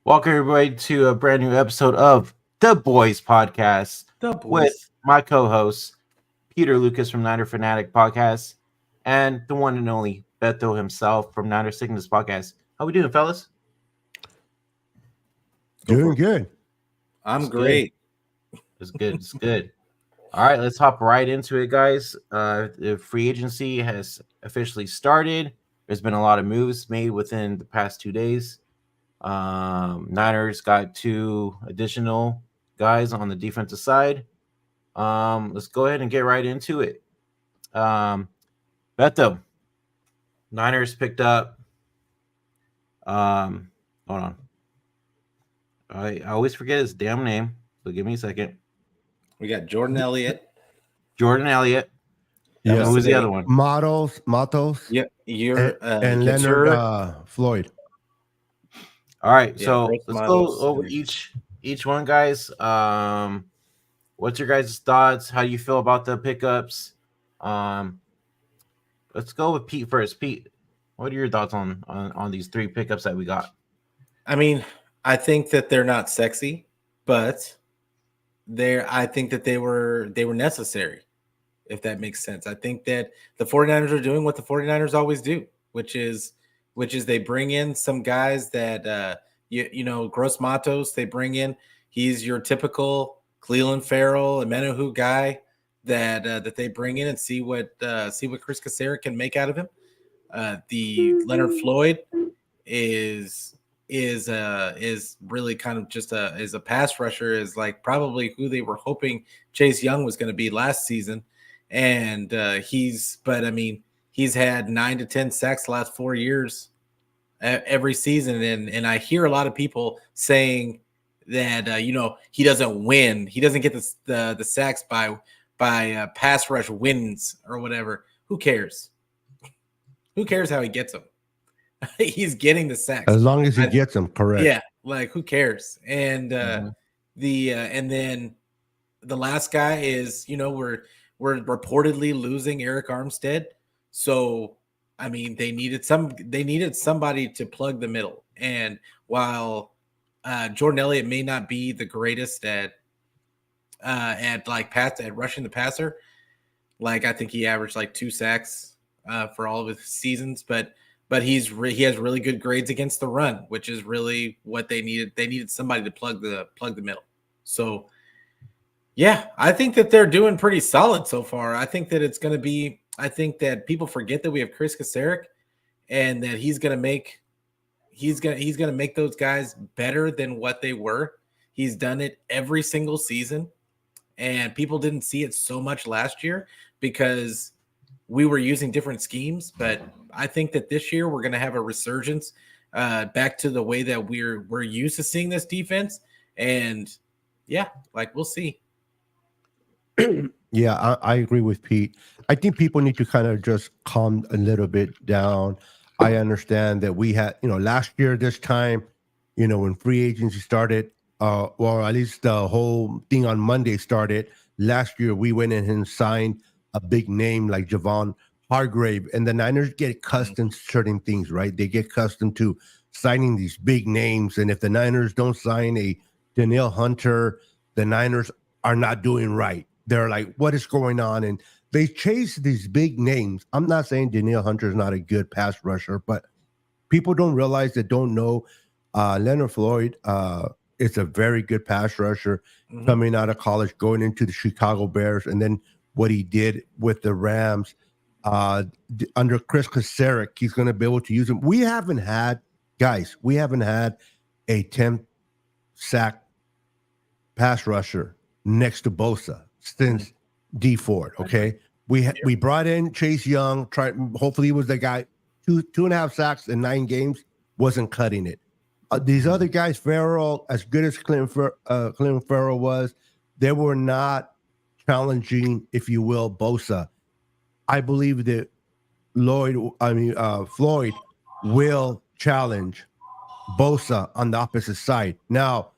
Welcome everybody to a brand new episode of the Boyz Podcast The boys. with my co-hosts Peter Lucas from Niner FANATIC Podcast and the one and only Beto himself from ninersickness Podcast. How we doing, fellas? Doing good. I'm It's great. It's good. It's good. All right, let's hop right into it, guys. The free agency has officially started. There's been a lot of moves made within the past 2 days. Niners got 2 additional guys on the defensive side. Let's go ahead and get right into it. Beto, Niners picked up. Hold on. I always forget his damn name, so give me a second. We got Jordan Elliott. Jordan Elliott. Yeah. Who was the other one? Matos. Yeah, you're and Leonard Floyd. All right, Yeah, so Gross let's Matos. go over each one, guys. What's your guys' thoughts? How do you feel about the pickups? Let's go with Pete first. Pete, what are your thoughts on these 3 pickups that we got? I mean, I think that they're not sexy, but I think that they were necessary, if that makes sense. I think that the 49ers are doing what the 49ers always do, which is they bring in some guys that you know, Gross Matos, they bring in. He's your typical Cleveland Farrell and Menahu guy that they bring in and see what Chris Kaserik can make out of him. The Leonard Floyd is really kind of just is a pass rusher, is like probably who they were hoping Chase Young was going to be last season. And he's had 9 to 10 sacks the last 4 years every season. And I hear a lot of people saying that, you know, he doesn't win. He doesn't get the sacks by pass rush wins or whatever. Who cares? Who cares how he gets them? He's getting the sacks As long as he gets them, correct. Yeah, like who cares? And and then the last guy is, you know, we're reportedly losing Eric Armstead. So I mean, they needed somebody to plug the middle. And while Jordan Elliott may not be the greatest at rushing the passer, like I think he averaged like 2 sacks for all of his seasons, but he has really good grades against the run, which is really what they needed. They needed somebody to plug the middle. So yeah, I think that they're doing pretty solid so far. I think that it's going to be. I think that people forget that we have Chris Kaserik, and that he's going to make those guys better than what they were. He's done it every single season, and people didn't see it so much last year because we were using different schemes. But I think that this year we're going to have a resurgence back to the way that we're used to seeing this defense. And yeah, like we'll see. Yeah, I agree with Pete. I think people need to kind of just calm a little bit down. I understand that we had, you know, last year this time, you know, when free agency started, or at least the whole thing on Monday started last year, we went in and signed a big name like Javon Hargrave, and the Niners get accustomed to certain things, right? They get accustomed to signing these big names, and if the Niners don't sign a Danielle Hunter, the Niners are not doing right. They're like, what is going on? And they chase these big names. I'm not saying Danielle Hunter is not a good pass rusher, but people don't realize that don't know Leonard Floyd is a very good pass rusher coming out of college, going into the Chicago Bears, and then what he did with the Rams under Chris Kaserik, he's going to be able to use him. We haven't had a 10 sack pass rusher next to Bosa since D Ford. Okay, we brought in Chase Young. Hopefully, he was the guy. 2.5 sacks in 9 games wasn't cutting it. These other guys, Farrell, as good as Clinton Farrell was, they were not challenging, if you will, Bosa. I believe that Floyd will challenge Bosa on the opposite side. Now,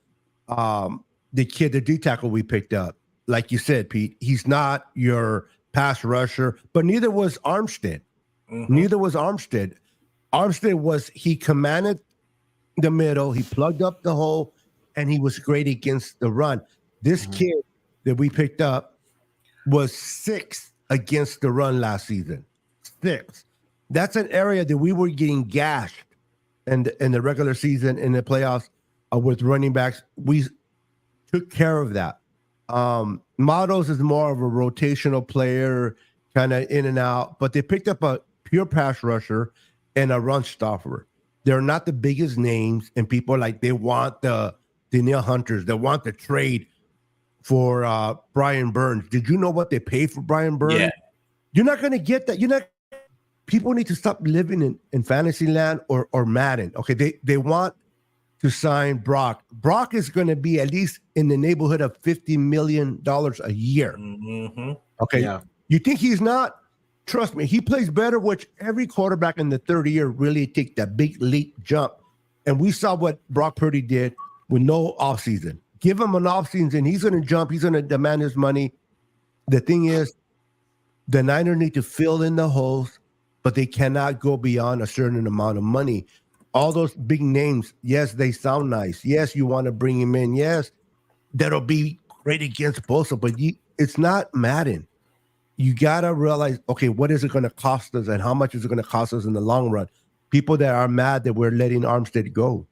the D tackle we picked up, like you said, Pete, he's not your pass rusher, but neither was Armstead. He commanded the middle. He plugged up the hole, and he was great against the run. This kid that we picked up was 6th against the run last season. 6th. That's an area that we were getting gashed in the regular season, in the playoffs, with running backs. We took care of that. Models is more of a rotational player, kind of in and out, but they picked up a pure pass rusher and a run stopper. They're not the biggest names, and people they want the Danielle Hunters. They want the trade for Brian Burns. Did you know what they paid for Brian Burns? Yeah. You're not going to get that. You're not. People need to stop living in fantasy land or Madden. Okay, they want to sign Brock. Brock is going to be at least in the neighborhood of $50 million a year. Mm-hmm. Okay, Yeah. You think he's not? Trust me, he plays better, which every quarterback in the third year really take that big leap jump. And we saw what Brock Purdy did with no offseason. Give him an offseason, he's going to jump. He's going to demand his money. The thing is, the Niners need to fill in the holes, but they cannot go beyond a certain amount of money. All those big names, yes, they sound nice. Yes, you want to bring him in. Yes, that'll be great against Bosa, but it's not Madden. You got to realize, okay, what is it going to cost us and how much is it going to cost us in the long run? People that are mad that we're letting Armstead go.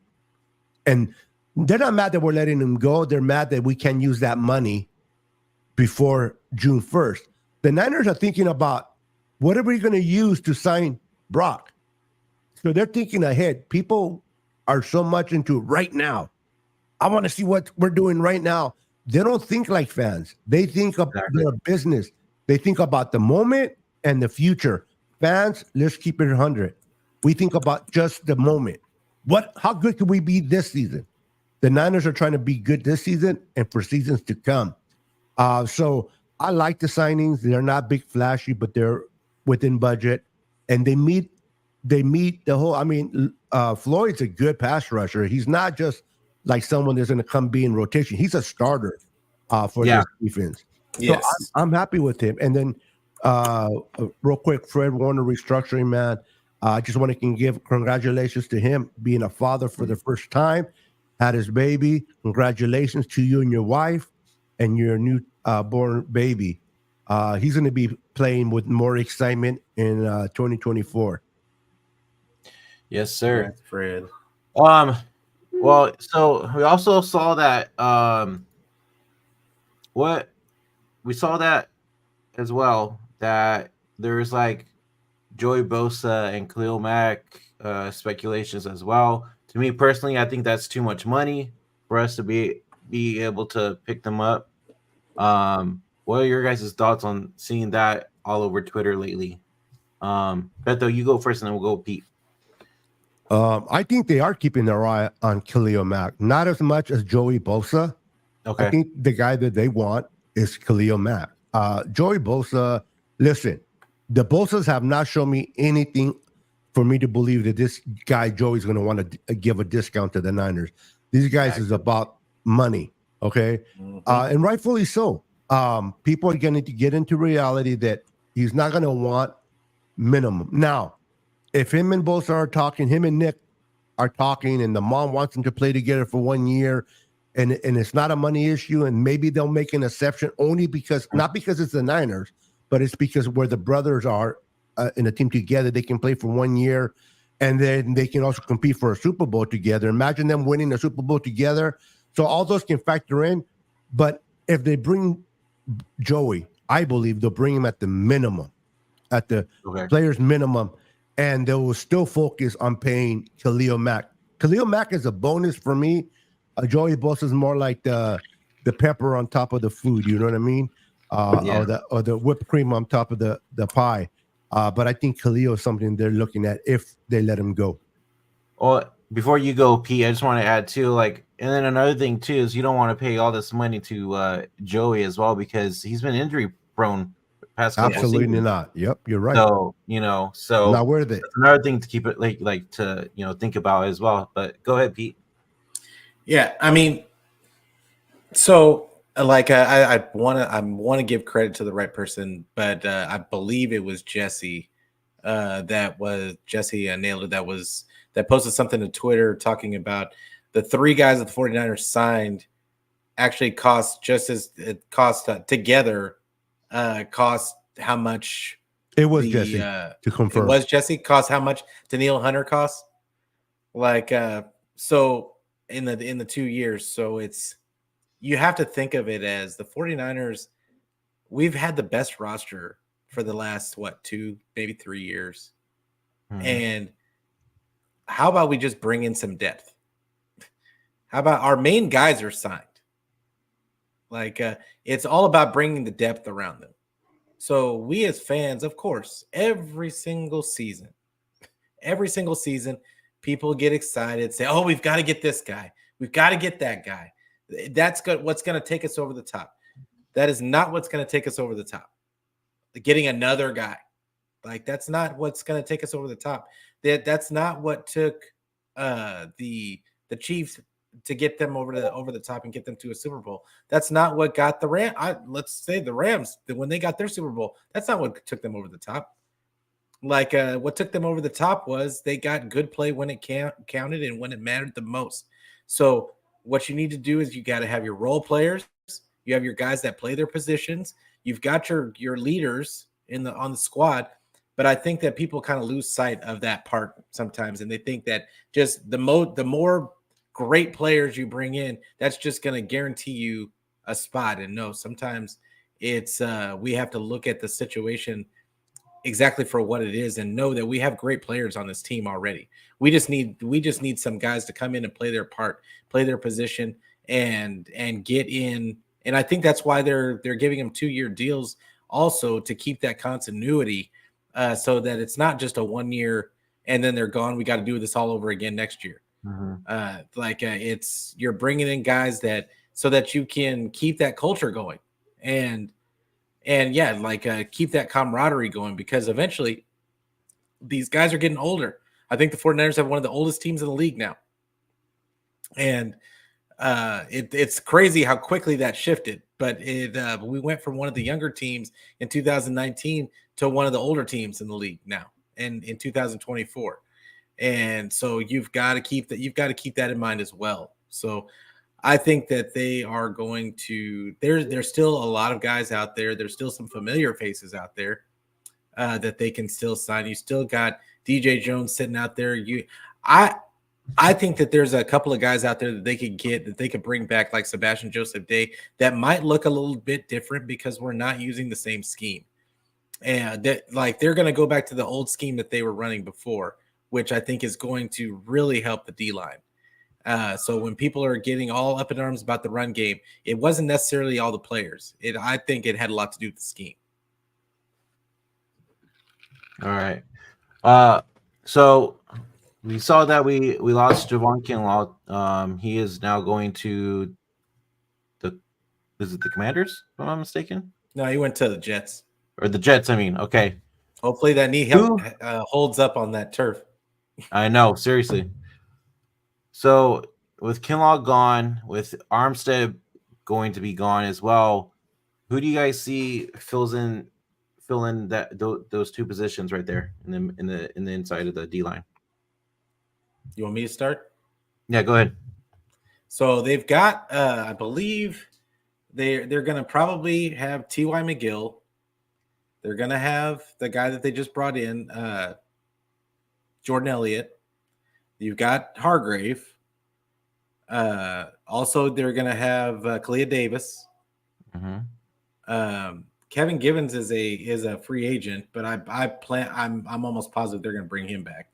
And they're not mad that we're letting him go. They're mad that we can use that money before June 1st. The Niners are thinking about, what are we going to use to sign Brock? So they're thinking ahead. People are so much into right now. I want to see what we're doing right now. They don't think like fans. They think of their business. They think about the moment and the future. Fans, let's keep it 100. We think about just the moment. How good could we be this season? The Niners are trying to be good this season and for seasons to come. So I like the signings. They're not big flashy, but they're within budget. And they meet the whole, Floyd's a good pass rusher. He's not just like someone that's going to come be in rotation. He's a starter for this defense. Yes. So I'm happy with him. And then real quick, Fred Warner restructuring, man. I just want to give congratulations to him being a father for the first time, had his baby. Congratulations to you and your wife and your new born baby. He's going to be playing with more excitement in 2024. Yes, sir. Fred. Well, so we also saw that we saw that as well, that there's Joey Bosa and Khalil Mack speculations as well. To me personally, I think that's too much money for us to be able to pick them up. What are your guys' thoughts on seeing that all over Twitter lately? Beto, you go first, and then we'll go Pete. I think they are keeping their eye on Khalil Mack, not as much as Joey Bosa. Okay. I think the guy that they want is Khalil Mack. Joey Bosa, listen, the Bosas have not shown me anything for me to believe that this guy Joey's going to want to give a discount to the Niners. These guys is about money, okay? Mm-hmm. And rightfully so. People are going to get into reality that he's not going to want minimum. Now, if him and Bosa are talking, him and Nick are talking, and the mom wants them to play together for 1 year, and it's not a money issue, and maybe they'll make an exception only because, not because it's the Niners, but it's because where the brothers are in a team together, they can play for 1 year, and then they can also compete for a Super Bowl together. Imagine them winning a Super Bowl together. So all those can factor in. But if they bring Joey, I believe they'll bring him at the minimum, at the player's minimum, and they will still focus on paying Khalil Mack. Khalil Mack is a bonus for me. Joey Bosa is more like the pepper on top of the food. You know what I mean? Or the whipped cream on top of the pie. But I think Khalil is something they're looking at if they let him go. Well, before you go, Pete, I just want to add too, and then another thing too is you don't want to pay all this money to Joey as well, because he's been injury prone past couple Absolutely seasons. not. Yep, you're right. So not worth it. That's another thing to keep it to think about as well. But go ahead, Pete. Yeah, I mean, so I want to give credit to the right person, but I believe it was Jesse that nailed it. that posted something to Twitter talking about the 3 guys that the 49ers signed actually cost just as it cost together cost how much It was Jesse to confirm. It was Jesse cost how much Danielle Hunter cost. Like so in the 2 years. So you have to think of it as the 49ers. We've had the best roster for the last 2, maybe 3 years. And how about we just bring in some depth? How about our main guys are signed? Like it's all about bringing the depth around them. So we as fans, of course, every single season, people get excited, say, "Oh, we've got to get this guy. We've got to get that guy." That's what's going to take us over the top. That is not what's going to take us over the top. Getting another guy, like that's not what's going to take us over the top. That's not what took the Chiefs to get them over the top and get them to a Super Bowl. That's not what got the Rams. Let's say the Rams, when they got their Super Bowl, that's not what took them over the top. Like what took them over the top was they got good play when it counted and when it mattered the most. So what you need to do is you got to have your role players. You have your guys that play their positions. You've got your leaders on the squad. But I think that people kind of lose sight of that part sometimes, and they think that just the more great players you bring in, that's just going to guarantee you a spot. And no, sometimes it's we have to look at the situation exactly for what it is and know that we have great players on this team already. We just need some guys to come in and play their part, play their position, and get in. And I think that's why they're giving them 2-year deals also, to keep that continuity, so that it's not just a 1 year and then they're gone. We got to do this all over again next year. It's you're bringing in guys so that you can keep that culture going and keep that camaraderie going, because eventually these guys are getting older. I think the 49ers have one of the oldest teams in the league now. And it's crazy how quickly that shifted, but we went from one of the younger teams in 2019 to one of the older teams in the league now and in 2024. And so you've got to keep that in mind as well. So I think that they are going to, there's still a lot of guys out there. There's still some familiar faces out there that they can still sign. You still got DJ Jones sitting out there. I think that there's a couple of guys out there that they could bring back, like Sebastian Joseph Day, that might look a little bit different because we're not using the same scheme. And they're going to go back to the old scheme that they were running before, which I think is going to really help the D-line. So when people are getting all up in arms about the run game, it wasn't necessarily all the players. I think it had a lot to do with the scheme. All right. So we saw that we lost Javon Kinlaw. He is now going to the Commanders, if I'm not mistaken? No, he went to the Jets. Or the Jets, I mean. Okay. Hopefully that knee holds up on that turf. I know, seriously. So with Kinlaw gone, with Armstead going to be gone as well, who do you guys see fill in those two positions right there in the inside of the D line? You want me to start? Yeah, go ahead. So they've got, I believe they're going to probably have T.Y. McGill. They're going to have the guy that they just brought in, Jordan Elliott. You've got Hargrave. Also, they're going to have Kalia Davis. Mm-hmm. Kevin Givens is a free agent, but I'm almost positive they're going to bring him back.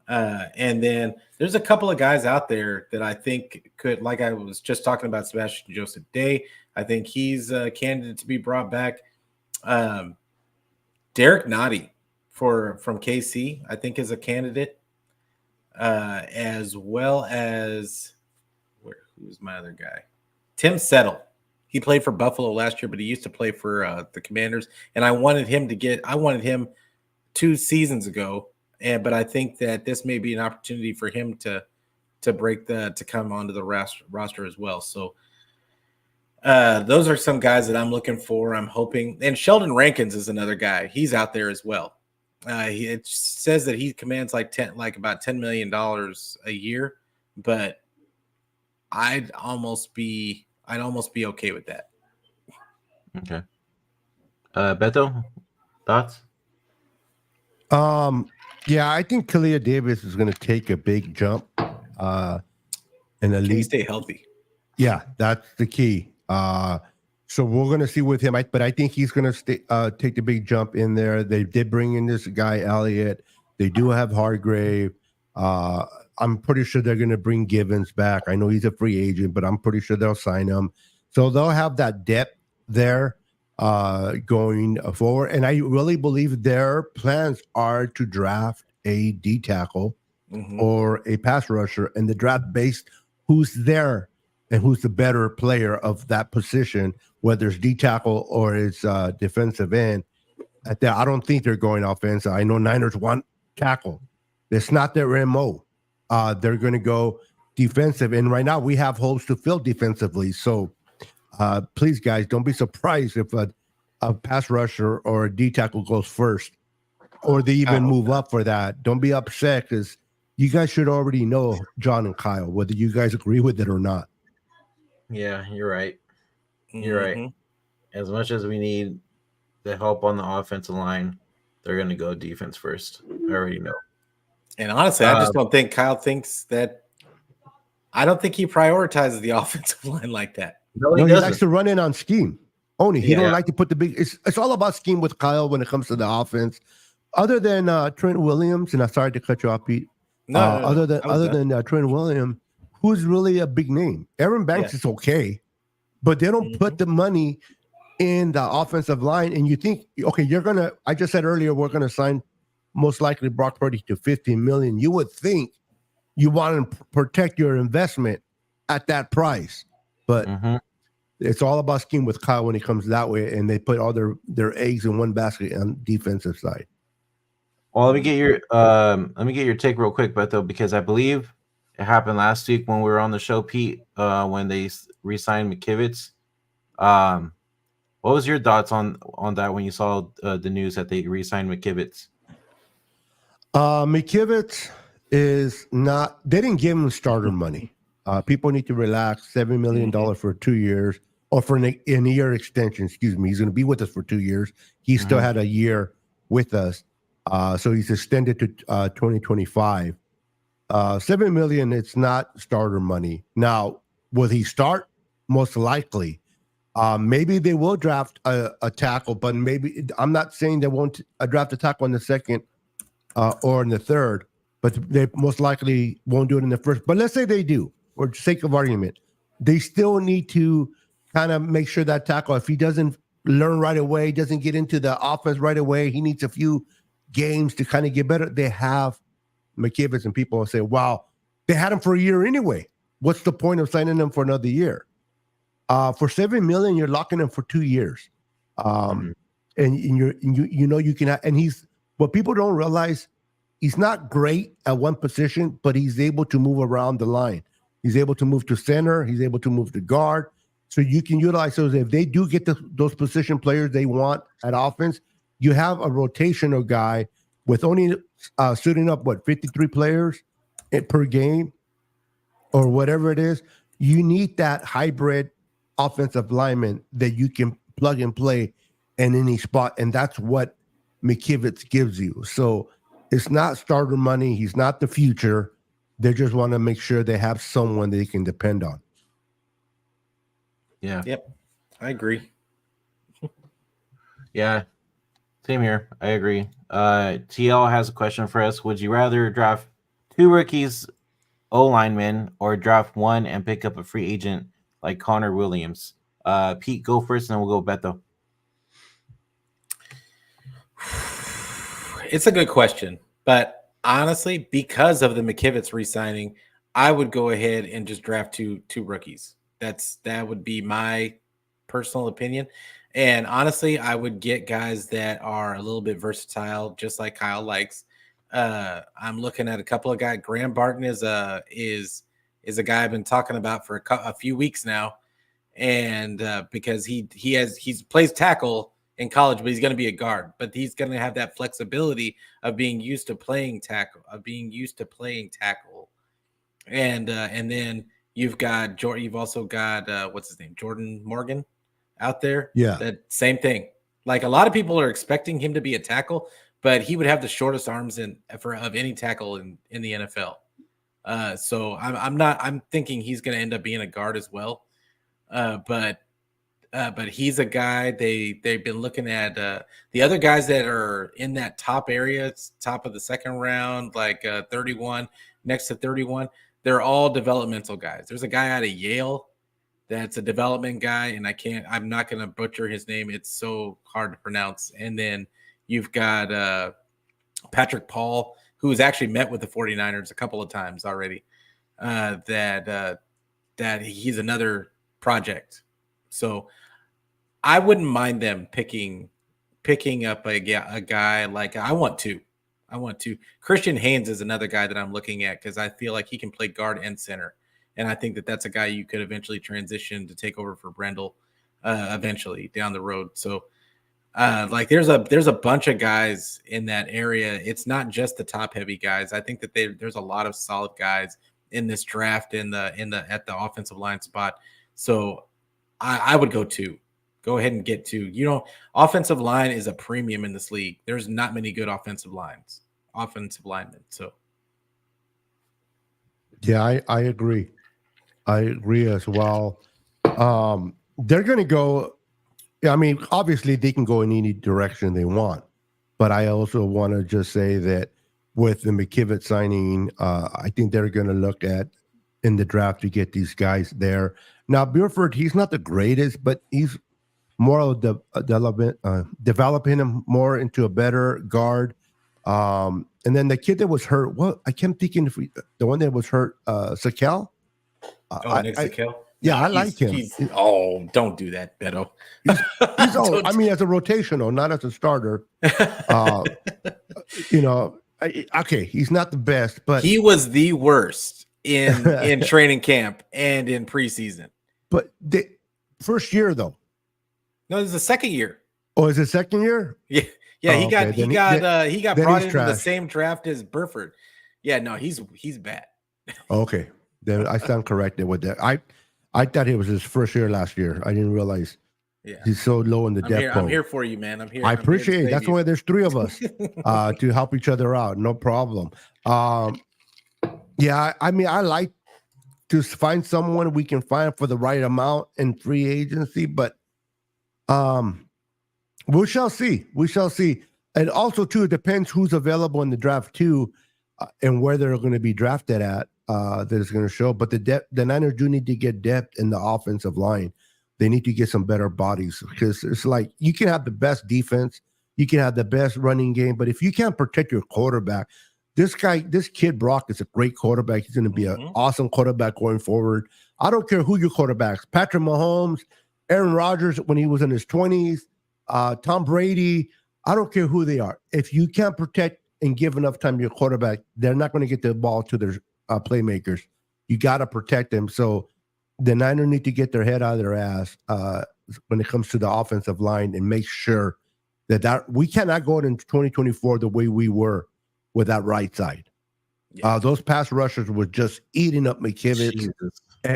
And then there's a couple of guys out there that I think could, like I was just talking about, Sebastian Joseph Day. I think he's a candidate to be brought back. Derek Nottie from KC, I think, is a candidate. As well as who's my other guy? Tim Settle. He played for Buffalo last year, but he used to play for the Commanders. And I wanted him 2 seasons ago. But I think that this may be an opportunity for him to come onto the roster as well. So those are some guys that I'm looking for. I'm hoping, and Sheldon Rankins is another guy. He's out there as well. It says that he commands like about $10 million a year, but I'd almost be okay with that. Okay. Beto, thoughts? Yeah, I think Kalia Davis is going to take a big jump. In the Can he lead. stay healthy? Yeah, that's the key. So we're going to see with him, but I think he's going to take the big jump in there. They did bring in this guy Elliott. They do have Hargrave. I'm pretty sure they're going to bring Givens back. I know he's a free agent, but I'm pretty sure they'll sign him. So they'll have that depth there going forward. And I really believe their plans are to draft a D tackle or a pass rusher, and the draft based who's there and who's the better player of that position, whether it's D tackle or it's defensive end. I don't think they're going offensive. I know Niners want tackle. It's not their MO. They're going to go defensive. And right now we have holes to fill defensively. So please, guys, don't be surprised if a pass rusher or a D tackle goes first, or they even move up for that. Don't be upset, because you guys should already know John and Kyle, whether you guys agree with it or not. Yeah, you're right. You're right. As much as we need the help on the offensive line, they're going to go defense first. I already know. And honestly, I just don't think Kyle thinks that. I don't think he prioritizes the offensive line like that. No, he likes to run in on scheme. Only he don't like to put the big. It's all about scheme with Kyle when it comes to the offense. Other than Trent Williams, and I'm sorry to cut you off, Pete. Other than Trent Williams, who's really a big name? Aaron Banks is okay, but they don't put the money in the offensive line. And you think, okay, I just said earlier, we're gonna sign most likely Brock Purdy to $15 million. You would think you want to protect your investment at that price, but it's all about scheme with Kyle when it comes that way, and they put all their eggs in one basket on defensive side. Well, let me get your take real quick, Beto, because I believe it happened last week when we were on the show, Pete, when they re-signed McKivitz. What was your thoughts on that when you saw the news that they re-signed McKivitz? McKivitz is not. They didn't give him starter money. People need to relax. $7 million for 2 years, or for a year extension. Excuse me. He's going to be with us for 2 years. He still had a year with us. So he's extended to 2025. $7 million, it's not starter money. Now, will he start? Most likely. Maybe they will draft a tackle, but maybe I'm not saying they won't draft a tackle in the second or in the third, but they most likely won't do it in the first. But let's say they do, for sake of argument. They still need to kind of make sure that tackle, if he doesn't learn right away, doesn't get into the offense right away, he needs a few games to kind of get better. They have McKivitz, and people will say, wow, they had him for a year anyway. What's the point of signing him for another year? For $7 million, you're locking him for 2 years. And you can, and he's, what people don't realize, he's not great at one position, but he's able to move around the line. He's able to move to center. He's able to move to guard. So you can utilize those. If they do get those position players they want at offense, you have a rotational guy with only suiting up, 53 players per game or whatever it is. You need that hybrid offensive lineman that you can plug and play in any spot. And that's what McKivitz gives you. So it's not starter money. He's not the future. They just want to make sure they have someone they can depend on. Yeah. Yep. I agree. Yeah. Same here. I agree. TL has a question for us. Would you rather draft 2 rookies, O-linemen, or draft 1 and pick up a free agent like Connor Williams? Pete, go first, and then we'll go Beto. It's a good question, but honestly, because of the McKivitz re-signing, I would go ahead and just draft two rookies. That would be my personal opinion. And honestly, I would get guys that are a little bit versatile, just like Kyle likes. I'm looking at a couple of guys. Graham Barton is a guy I've been talking about for a few weeks now, and because he plays tackle in college, but he's going to be a guard. But he's going to have that flexibility of being used to playing tackle, and then you've also got what's his name, Jordan Morgan, out there. Yeah, that same thing. Like a lot of people are expecting him to be a tackle, but he would have the shortest arms of any tackle in the NFL. So I'm thinking he's going to end up being a guard as well. But he's a guy they've been looking at. The other guys that are in that top area, top of the second round, like 31, next to 31, they're all developmental guys. There's a guy out of Yale that's a development guy, and I'm not going to butcher his name. It's so hard to pronounce. And then you've got Patrick Paul, who has actually met with the 49ers a couple of times already, that he's another project. So I wouldn't mind them picking up a guy like I want to. Christian Haynes is another guy that I'm looking at because I feel like he can play guard and center. And I think that that's a guy you could eventually transition to take over for Brendel eventually down the road. So like there's a bunch of guys in that area. It's not just the top heavy guys. I think that there's a lot of solid guys in this draft at the offensive line spot. So I would go two. Go ahead and get two. Offensive line is a premium in this league. There's not many good offensive linemen. So yeah, I agree. I agree as well. They're going to go. I mean, obviously, they can go in any direction they want. But I also want to just say that with the McKivitt signing, I think they're going to look at in the draft to get these guys there. Now, Burford, he's not the greatest, but he's more of the developing him more into a better guard. And then the kid that was hurt, I kept thinking the one that was hurt, Sakel. Nick Sakel? Yeah, I like him. Don't do that, Beto. He's I mean, as a rotational, not as a starter. Okay, he's not the best, but he was the worst in training camp and in preseason. But the first year, though. No, this is the second year. Oh, is it second year? Yeah. Yeah, he got brought into trash. the same draft as Burford. Yeah, no, he's bad. Okay, then I stand corrected with that. I thought it was his first year last year. I didn't realize he's so low in the depth. I'm here for you, man. I'm here. I appreciate it. That's why there's three of us to help each other out. No problem. Yeah, I mean, I like to find someone we can find for the right amount in free agency, but we shall see. We shall see. And also, too, it depends who's available in the draft, too, and where they're going to be drafted at. That is going to show. But the Niners do need to get depth in the offensive line. They need to get some better bodies because it's like you can have the best defense, you can have the best running game, but if you can't protect your quarterback, this kid Brock is a great quarterback. He's going to be an awesome quarterback going forward. I don't care who your quarterbacks, Patrick Mahomes, Aaron Rodgers when he was in his 20s, Tom Brady. I don't care who they are. If you can't protect and give enough time to your quarterback, they're not going to get the ball to their playmakers. You got to protect them. So the Niners need to get their head out of their ass when it comes to the offensive line and make sure that we cannot go into 2024 the way we were with that right side. Yeah. Those pass rushers were just eating up McKivitt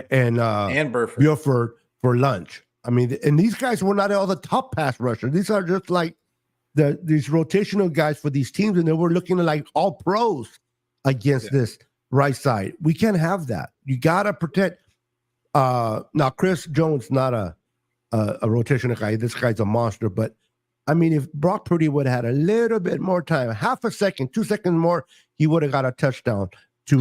and Burford for lunch. I mean, and these guys were not all the top pass rushers. These are just like these rotational guys for these teams, and they were looking like all pros against this right side. We can't have that. You got to protect. Now, Chris Jones not a rotational guy. This guy's a monster. But I mean, if Brock Purdy would have had a little bit more time, half a second, 2 seconds more, he would have got a touchdown to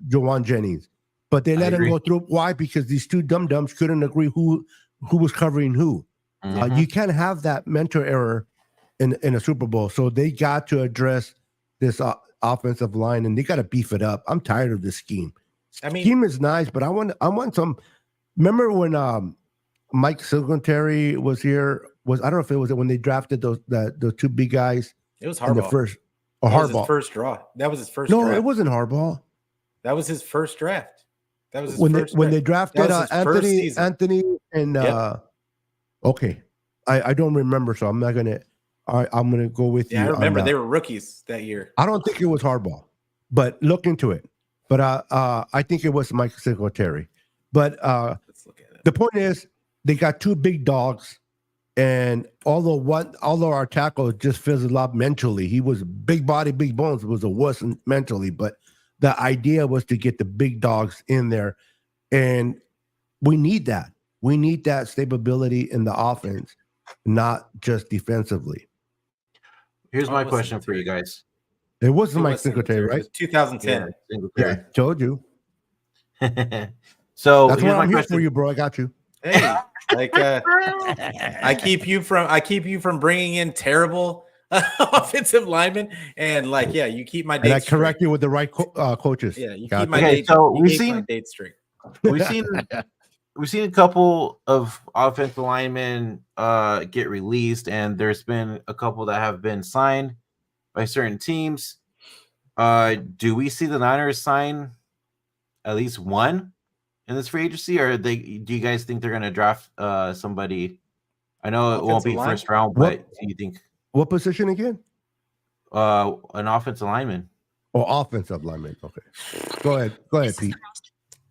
Jawan Jennings. But they let him go through. Why? Because these two dum-dums couldn't agree who was covering who. You can't have that mental error in a Super Bowl. So they got to address this offensive line, and they got to beef it up. I'm tired of this scheme. Scheme is nice, but I want some. Remember when Mike Singletary was here? I don't know if it was when they drafted those two big guys. It was Harbaugh. In the first, or Harbaugh. Was his first draw. That was his first. No, draft. It wasn't Harbaugh. That was his first draft. That was his when they drafted Anthony and okay. I don't remember, so I'm not gonna. I'm gonna go with you. Yeah, I remember on they that. were rookies that year. I don't think it was hardball, but look into it. But I think it was Mike Singletary. But Let's look at it. the point is, they got two big dogs, and although our tackle just fizzled up mentally, he was big body, big bones, was a wuss mentally. But the idea was to get the big dogs in there, and we need that. We need that stability in the offense, not just defensively. Here's Oh, my it was question for you Singletary. guys. It wasn't It Mike was Singletary, It right? was 2010. Yeah, Yeah, Singletary. told you. So That's here's why my I'm here question. for you, bro. I got you. Hey, like I keep you from bringing in terrible offensive linemen, and like you keep my And I dates straight. correct you with the right coaches. Yeah, you Got keep my you. Okay, date. so you keep my date straight. we've seen a couple of offensive linemen get released, and there's been a couple that have been signed by certain teams. Do we see the Niners sign at least one in this free agency, or do you guys think they're going to draft somebody? I know it won't Offensive be line? first round, What? but do you think What position again? an offensive lineman? Oh, offensive lineman. Okay. Go ahead, Pete.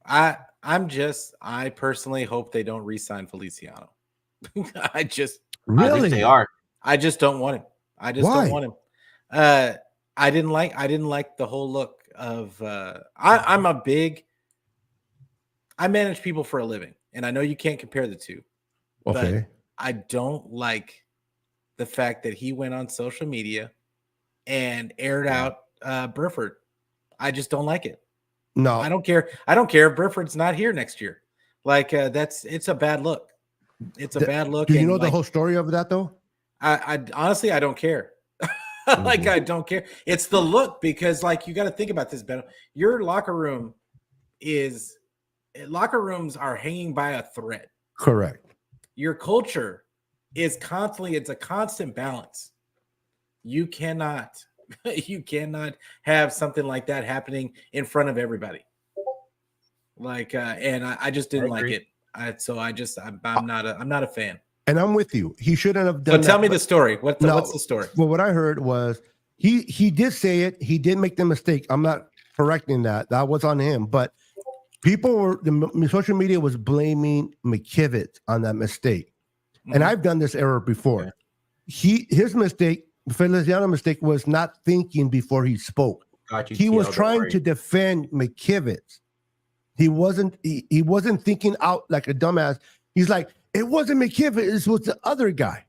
I personally hope they don't re-sign Feliciano. I think Really? they are. I just don't want him. I just Why? don't want him. I didn't like the whole look of I manage people for a living, and I know you can't compare the two. Okay. I don't like the fact that he went on social media and aired out Burford. I just don't like it. No. I don't care. I don't care if Burford's not here next year. Like it's a bad look. It's a bad look. Do you and, know the like, whole story of that though? I honestly I don't care. Like I don't care. It's the look, because like you got to think about this, Beto. Your locker rooms are hanging by a thread. Correct. Your culture is it's a constant balance. You cannot have something like that happening in front of everybody. Like and I just didn't like it. I'm not a fan. And I'm with you. He shouldn't have done But that. tell me the story. What's the story? Well, what I heard was he did say it. He did make the mistake. I'm not correcting that. That was on him. But social media was blaming McKivitz on that mistake. Mm-hmm. And I've done this error before. His mistake, Feliciano's mistake, was not thinking before he spoke. He was trying to defend McKivitz. He wasn't thinking out like a dumbass. He's like, it wasn't McKivitz, it was the other guy.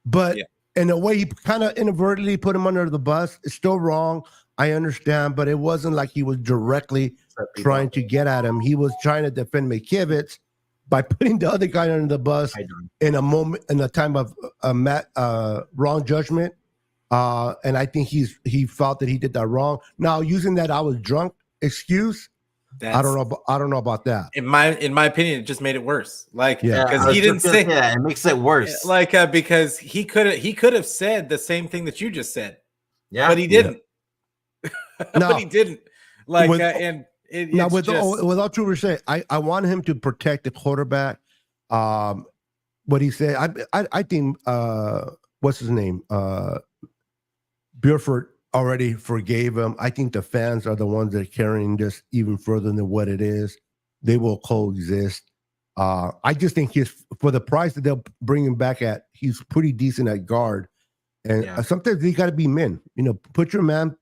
But in a way, he kind of inadvertently put him under the bus. It's still wrong. I understand, but it wasn't like he was directly trying to get at him. He was trying to defend McKivitz by putting the other guy under the bus in a time of wrong judgment. And I think he felt that he did that wrong. Now, using that I was drunk excuse, I don't know about that. In my opinion, it just made it worse. Like, because he didn't say it makes it worse. Like, because he could have said the same thing that you just said. Yeah, but he didn't. No, but he didn't. Like, with all true respect, I want him to protect the quarterback. What he said, I think what's his name? Burford already forgave him. I think the fans are the ones that are carrying this even further than what it is. They will coexist. I just think for the price that they'll bring him back at, he's pretty decent at guard. And sometimes they got to be men. Put your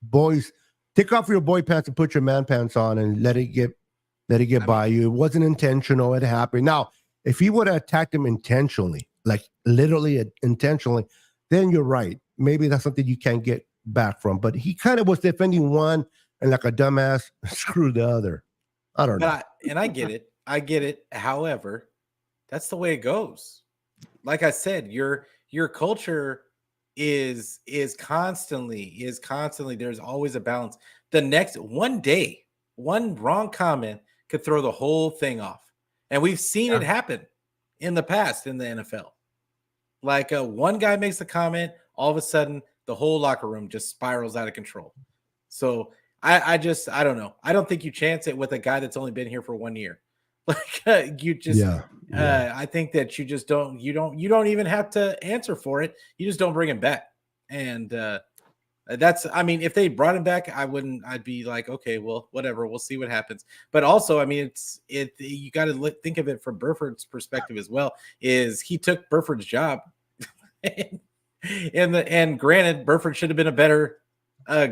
boys, take off your boy pants and put your man pants on, and let it get by you. It wasn't intentional. It happened. Now, if he would have attacked him intentionally, like literally intentionally, then you're right. Maybe that's something you can't get back from. But he kind of was defending one and like a dumbass screw the other. I don't know. I get it. I get it. However, that's the way it goes. Like I said, your culture is constantly there's always a balance. The next one day, one wrong comment could throw the whole thing off. And we've seen it happen in the past in the NFL. Like one guy makes a comment, all of a sudden the whole locker room just spirals out of control. So I don't know. I don't think you chance it with a guy that's only been here for 1 year. Like you just, I think that you don't even have to answer for it. You just don't bring him back. And that's, I mean, if they brought him back, I'd be like, okay, well, whatever, we'll see what happens. But also, I mean, you got to think of it from Burford's perspective as well. Is he took Burford's job, and granted, Burford should have been a better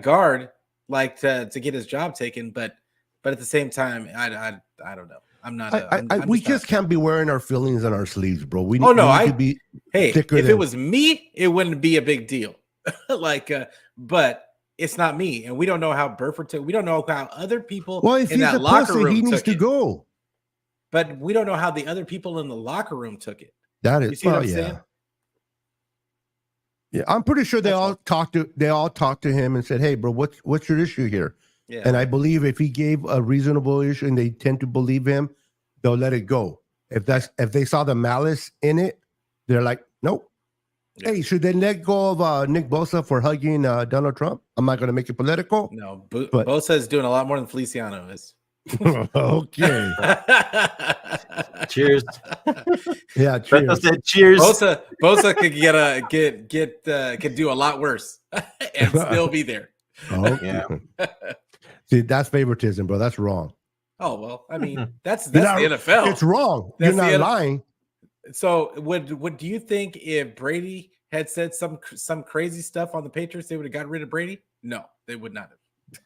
guard, like to get his job taken, but at the same time, I don't know. I'm not. We just can't be wearing our feelings on our sleeves, bro. We need to be. Hey, if it was me, it wouldn't be a big deal. But it's not me, and we don't know how Burford took. We don't know how other people. Well, if in he's that a locker pussy, room he needs to go. But we don't know how the other people in the locker room took it. That is, you see what I'm saying? Yeah, I'm pretty sure they all talked to him and said, "Hey, bro, what's your issue here?" Yeah. And I believe if he gave a reasonable issue and they tend to believe him, they'll let it go. If they saw the malice in it, they're like, nope. Yeah. Hey, should they let go of Nick Bosa for hugging Donald Trump? I'm not going to make it political. No, Bosa is doing a lot more than Feliciano is. Okay. Cheers. Yeah, cheers. Beto said cheers. Bosa could do a lot worse and still be there. Oh yeah. See, that's favoritism, bro. That's wrong. Oh well, I mean, that's the NFL. It's wrong. You're not lying. So, would do you think if Brady had said some crazy stuff on the Patriots, they would have got rid of Brady? No, they would not have.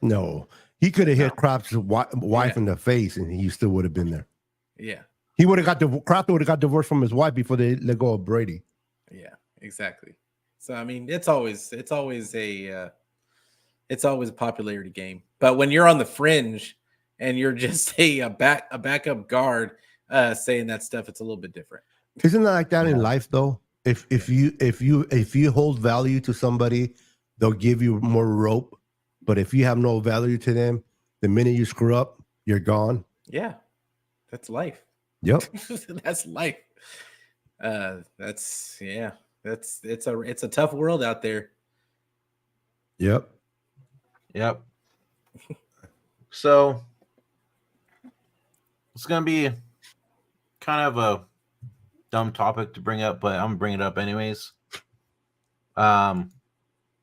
No, he could have hit Kraft's wife in the face, and he still would have been there. Yeah, he would have got Kraft would have got divorced from his wife before they let go of Brady. Yeah, exactly. So I mean, it's always a popularity game. But when you're on the fringe and you're just a backup guard saying that stuff, it's a little bit different. Isn't that like that in life though? If you hold value to somebody, they'll give you more rope. But if you have no value to them, the minute you screw up, you're gone. Yeah, that's life. Yep, that's life. It's a tough world out there. Yep. So it's gonna be kind of a dumb topic to bring up, but I'm gonna bring it up anyways.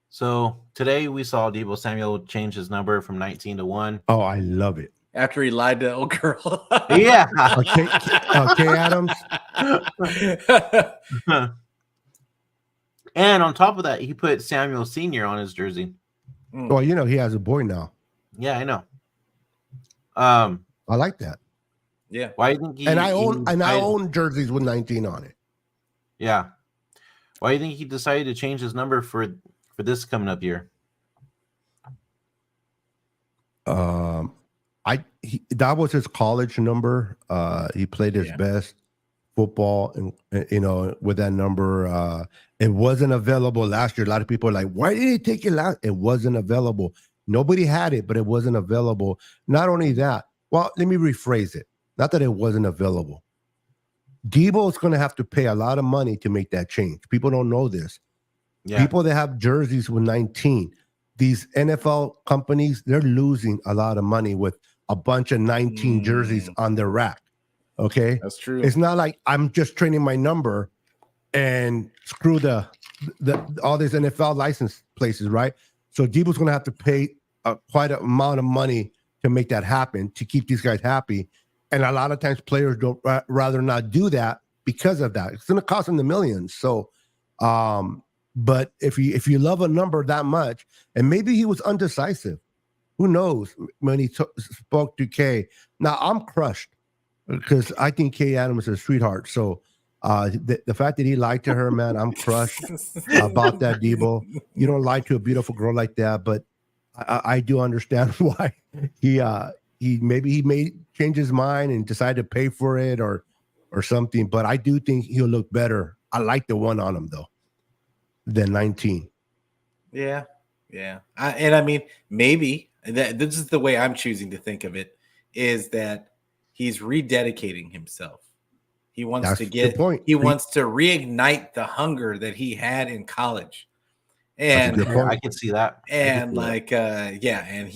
So today we saw Deebo Samuel change his number from 19 to 1. Oh, I love it. After he lied to old girl. Yeah. Okay, Adams. And on top of that, he put Samuel Sr. on his jersey. Well, you know, he has a boy now. Yeah, I know. I like that. Yeah. Why do you think I own jerseys with 19 on it. Yeah. Why do you think he decided to change his number for this coming up year? That was his college number. He played his best football, and you know, with that number, it wasn't available last year. A lot of people are like, "Why did he take it last?" It wasn't available. Nobody had it, but it wasn't available. Not only that, well, let me rephrase it. Not that it wasn't available. Deebo is going to have to pay a lot of money to make that change. People don't know this. Yeah. People that have jerseys with 19, these NFL companies, they're losing a lot of money with a bunch of 19 jerseys on their rack. Okay, that's true. It's not like I'm just trading my number and screw the all these NFL license places, right? So Deebo's going to have to pay quite an amount of money to make that happen, to keep these guys happy. And a lot of times players don't rather not do that because of that. It's going to cost them the millions. So, but if you love a number that much, and maybe he was undecisive, who knows when he spoke to Kay. Now I'm crushed because I think Kay Adams is a sweetheart. So the fact that he lied to her, man, I'm crushed about that, Deebo. You don't lie to a beautiful girl like that, but I do understand why he may change his mind and decide to pay for it or something. But I do think he'll look better. I like the one on him though, than 19. Yeah. I mean, maybe this is the way I'm choosing to think of it, is that he's rededicating himself. He wants wants to reignite the hunger that he had in college. And I can see that. And and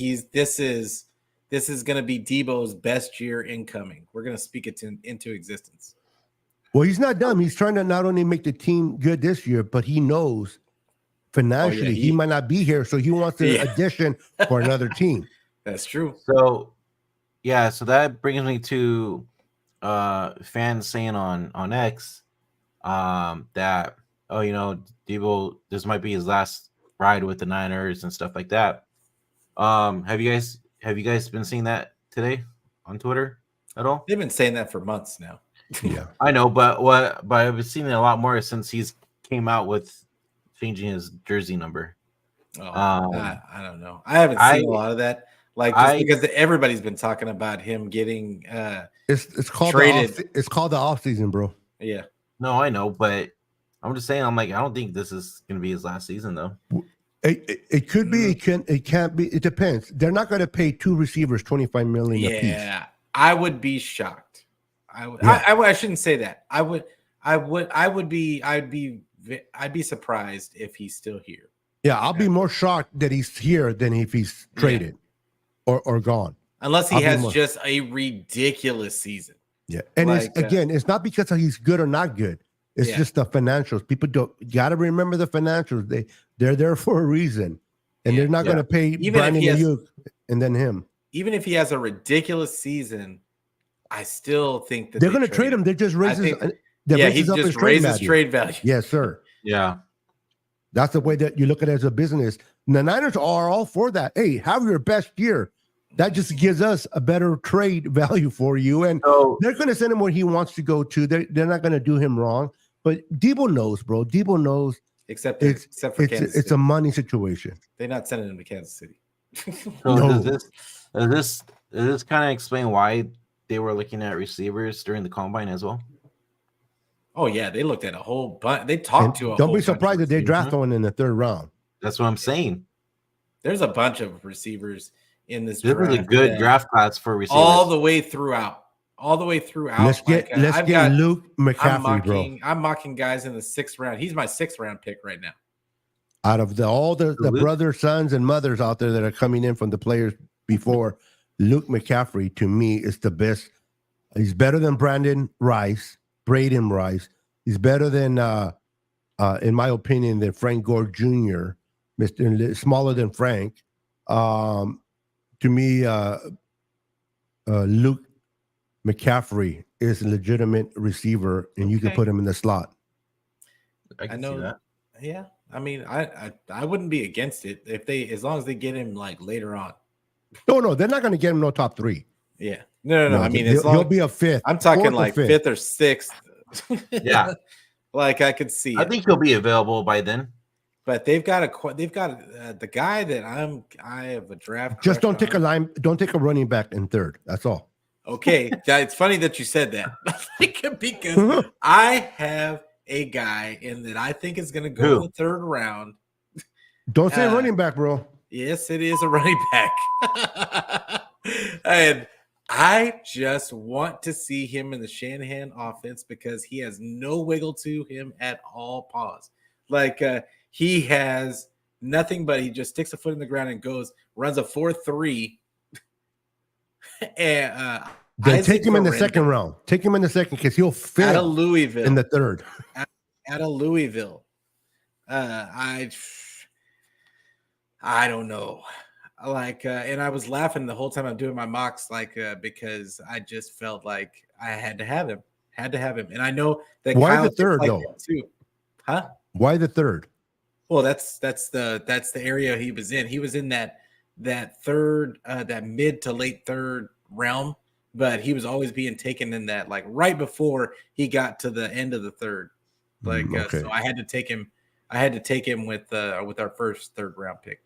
this is going to be Debo's best year incoming. We're going to speak it into existence. Well, he's not dumb. He's trying to not only make the team good this year, but he knows financially he might not be here, so he wants an addition for another team. That's true. So, yeah, so that brings me to fans saying on X that, oh, you know, Debo, this might be his last ride with the Niners and stuff like that. Have you guys been seeing that today on Twitter at all? They've been saying that for months now. Yeah, I know, but I've been seeing it a lot more since he's came out with changing his jersey number. Oh, I don't know. I haven't seen a lot of that. Like just because everybody's been talking about him getting it's called traded. It's called the off season, bro. Yeah. No, I know, but I'm just saying. I'm like, I don't think this is gonna be his last season, though. It could be. It can't be. It depends. They're not going to pay two receivers $25 million apiece. Yeah, I would be shocked. I shouldn't say that. I'd be surprised if he's still here. Yeah, I'll be more shocked that he's here than if he's traded or gone. Unless he has just a ridiculous season. Yeah, and it's not because he's good or not good. It's just the financials. People got to remember the financials. They're there for a reason, and they're not going to pay Brandon Ayuk and then him. Even if he has a ridiculous season, I still think that they're going to trade him. They just raise he just raises trade value. Yes, sir. Yeah, that's the way that you look at it as a business. And the Niners are all for that. Hey, have your best year. That just gives us a better trade value for you. And they're going to send him where he wants to go to. They're not going to do him wrong. But Debo knows, bro. Debo knows. Except for Kansas City. It's a money situation. They're not sending him to Kansas City. So does this kind of explain why they were looking at receivers during the combine as well? Oh yeah, they looked at a whole bunch. They talked to a Don't be surprised if they draft one in the third round. That's what I'm saying. There's a bunch of receivers in this draft. This was a good draft class for receivers. All the way throughout. Let's get Luke McCaffrey, bro. I'm mocking guys in the 6th round. He's my 6th round pick right now. Out of all the brothers, sons, and mothers out there that are coming in from the players before, Luke McCaffrey to me is the best. He's better than Braden Rice. He's better than, in my opinion, than Frank Gore Jr. Smaller than Frank. To me, Luke McCaffrey is a legitimate receiver, and you can put him in the slot. I know see that. Yeah, I mean, I wouldn't be against it as long as they get him like later on. No, they're not going to get him no top 3. Yeah, no. I mean, he'll be a 5th. I'm talking like 5th or 6th. Yeah, like I could see. I think he'll be available by then. But they've got the guy that I have a draft. Just don't take a running back in 3rd. That's all. Okay, it's funny that you said that because I have a guy in that I think is going to go in the 3rd round. Don't say running back, bro. Yes, it is a running back, and I just want to see him in the Shanahan offense because he has no wiggle to him at all. Pause. Like he has nothing, but he just sticks a foot in the ground and runs a 4.3. And then take him in the 2nd round. Take him in the 2nd because he'll fit out of Louisville in the 3rd. Out of Louisville, I don't know. Like, and I was laughing the whole time I'm doing my mocks, like, because I just felt like I had to have him. And I know that. Why Kyle the 3rd though? Too. Huh? Why the 3rd? Well, that's the area he was in. He was in that 3rd, that mid to late 3rd realm, but he was always being taken in that, like, right before he got to the end of the 3rd. Like, so I had to take him. With our first 3rd round pick.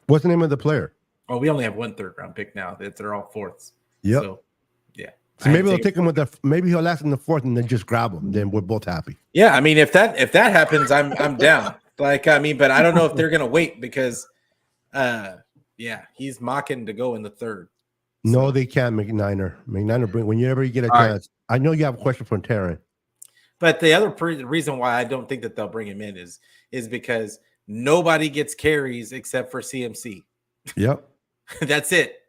What's the name of the player? Oh, we only have 1 3rd round pick now. They're all 4ths. Yep. So, yeah. So maybe they'll take him maybe he'll last in the 4th and then just grab him. Then we're both happy. Yeah, I mean, if that happens, I'm down. Like, I mean, but I don't know if they're gonna wait because, he's mocking to go in the 3rd. No, they can't. McNiner, whenever you get a chance. Right. I know you have a question for Taryn. But the other reason why I don't think that they'll bring him in is because nobody gets carries except for CMC. Yep. That's it.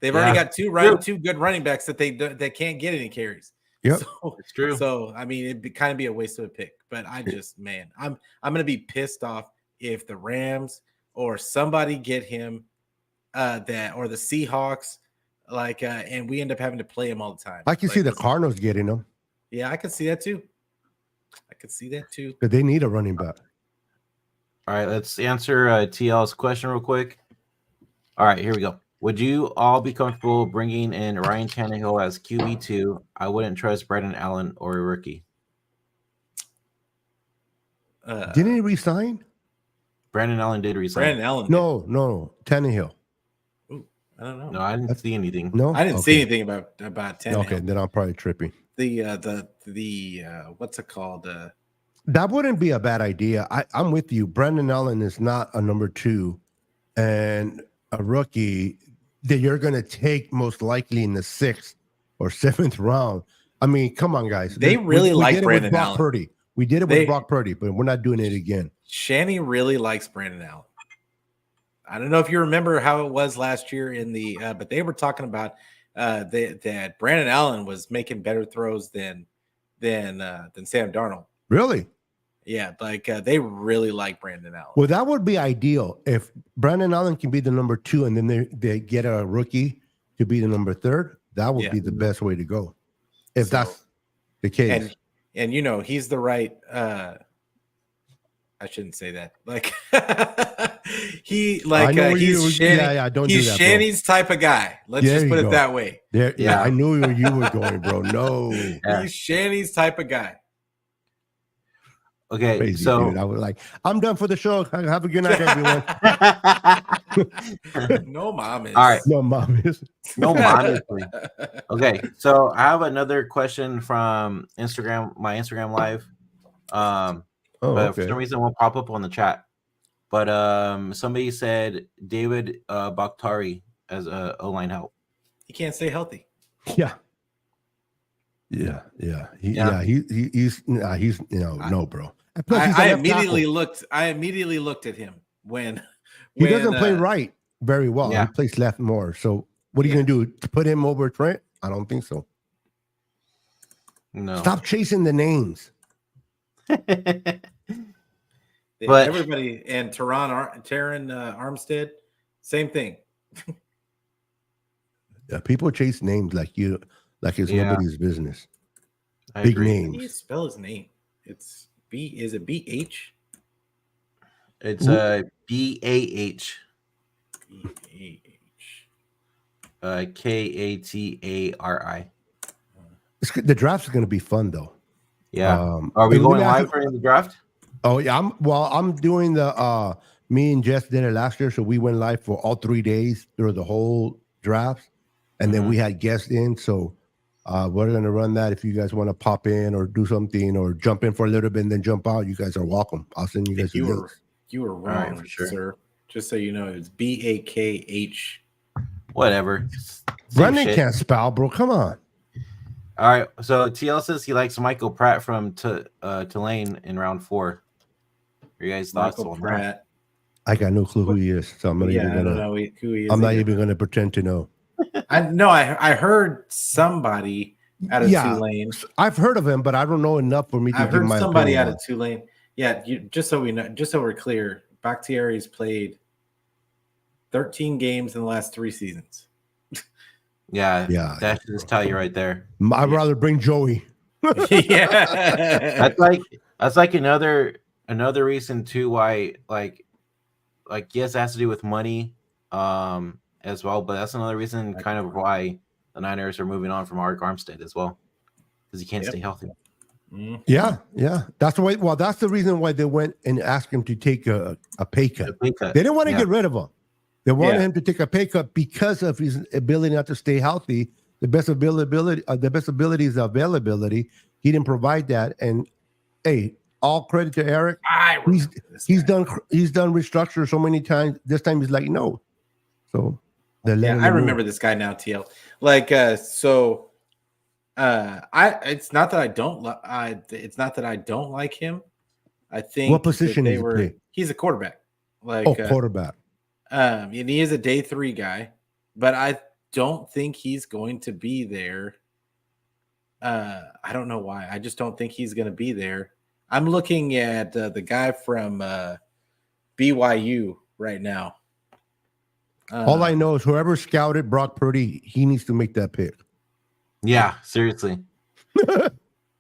They've already got two good running backs that they can't get any carries. Yep. So It's true. So I mean, it'd kind of be a waste of a pick. But I just, man, I'm gonna be pissed off if the Rams or somebody get him, that or the Seahawks, like, and we end up having to play him all the time. I can like, see the Cardinals getting him. Yeah, I can see that too. But they need a running back. All right, let's answer TL's question real quick. All right, here we go. Would you all be comfortable bringing in Ryan Tannehill as QB2? I wouldn't trust Brandon Allen or a rookie. Didn't he resign? Brandon Allen did resign. Brandon Allen. No, Tannehill. Ooh, I don't know. No, I didn't see anything. No, I didn't see anything about Tannehill. Okay, then I'm probably tripping. The what's it called? That wouldn't be a bad idea. I'm with you. Brandon Allen is not a number 2 and a rookie that you're going to take most likely in the 6th or 7th round. I mean, come on, guys. They really like Brandon Brock Allen. Purdy. We did it with Brock Purdy, but we're not doing it again. Shanny really likes Brandon Allen. I don't know if you remember how it was last year in the, but they were talking about that Brandon Allen was making better throws than Sam Darnold. Really? Yeah, like they really like Brandon Allen. Well, that would be ideal if Brandon Allen can be the number 2 and then they get a rookie to be the number 3rd. That would be the best way to go. If that's the case. And you know, he's the right I shouldn't say that. Like he's Shanny's type of guy. Let's just put it that way. Yeah, I knew where you were going, bro. No. He's Shanny's type of guy. Okay, Crazy, so dude. I was like, I'm done for the show. Have a good night, everyone. No mames. All right. No mames. No mames. Okay, so I have another question from Instagram, my Instagram live. But for some reason it won't pop up on the chat. But somebody said David Bakhtari as a O-line help. He can't stay healthy. Yeah. He's no, bro. I immediately looked at him when he doesn't play right very well. Yeah. He plays left more. So what are you gonna do? Put him over Trent? I don't think so. No. Stop chasing the names. But everybody and Taron Armstead, same thing. Yeah, people chase names like it's nobody's business. I Big agree. names. How do you spell his name? It's B. Is it BH? It's BAH. BAH. KATARI. The draft is going to be fun though. Yeah. Are we going live for the draft? Oh yeah. I'm doing the me and Jess did it last year, so we went live for all 3 days through the whole draft, and then we had guests in. So we're gonna run that. If you guys want to pop in or do something or jump in for a little bit and then jump out, you guys are welcome. I'll send you guys. You were wrong, for sure. sir. Just so you know, it's BAKH. Whatever. Brendan can't spell, bro. Come on. All right. So TL says he likes Michael Pratt from Tulane in round 4. Are you guys thoughts Michael on Pratt. that? I got no clue who he is, so I'm not even gonna. I don't know who he is. I'm not even gonna pretend to know. I heard somebody out of Tulane. I've heard of him, but I don't know enough for me to give my somebody opinion out of Tulane. Yeah, just so we know, just so we're clear, Bakhtiari's played 13 games in the last 3 seasons. Yeah. That should just tell you right there. I'd rather bring Joey. Yeah, that's like another reason too why like yes, it has to do with money as well, but that's another reason kind of why the Niners are moving on from Arik Armstead as well, because he can't stay healthy. Yeah. That's the way. Well, that's the reason why they went and asked him to take a pay cut. They didn't want to get rid of him. They wanted him to take a pay cut because of his ability not to stay healthy. The best ability is availability. He didn't provide that. And hey, all credit to Eric. He's done restructure so many times. This time he's like, no. So I remember this guy now, TL. Like it's not that I don't like him. I think what position is he? He's a quarterback. Quarterback. And he is a day 3 guy. but I don't think he's going to be there. I don't know why. I just don't think he's going to be there. I'm looking at the guy from BYU right now. All I know is whoever scouted Brock Purdy, he needs to make that pick. Yeah, seriously.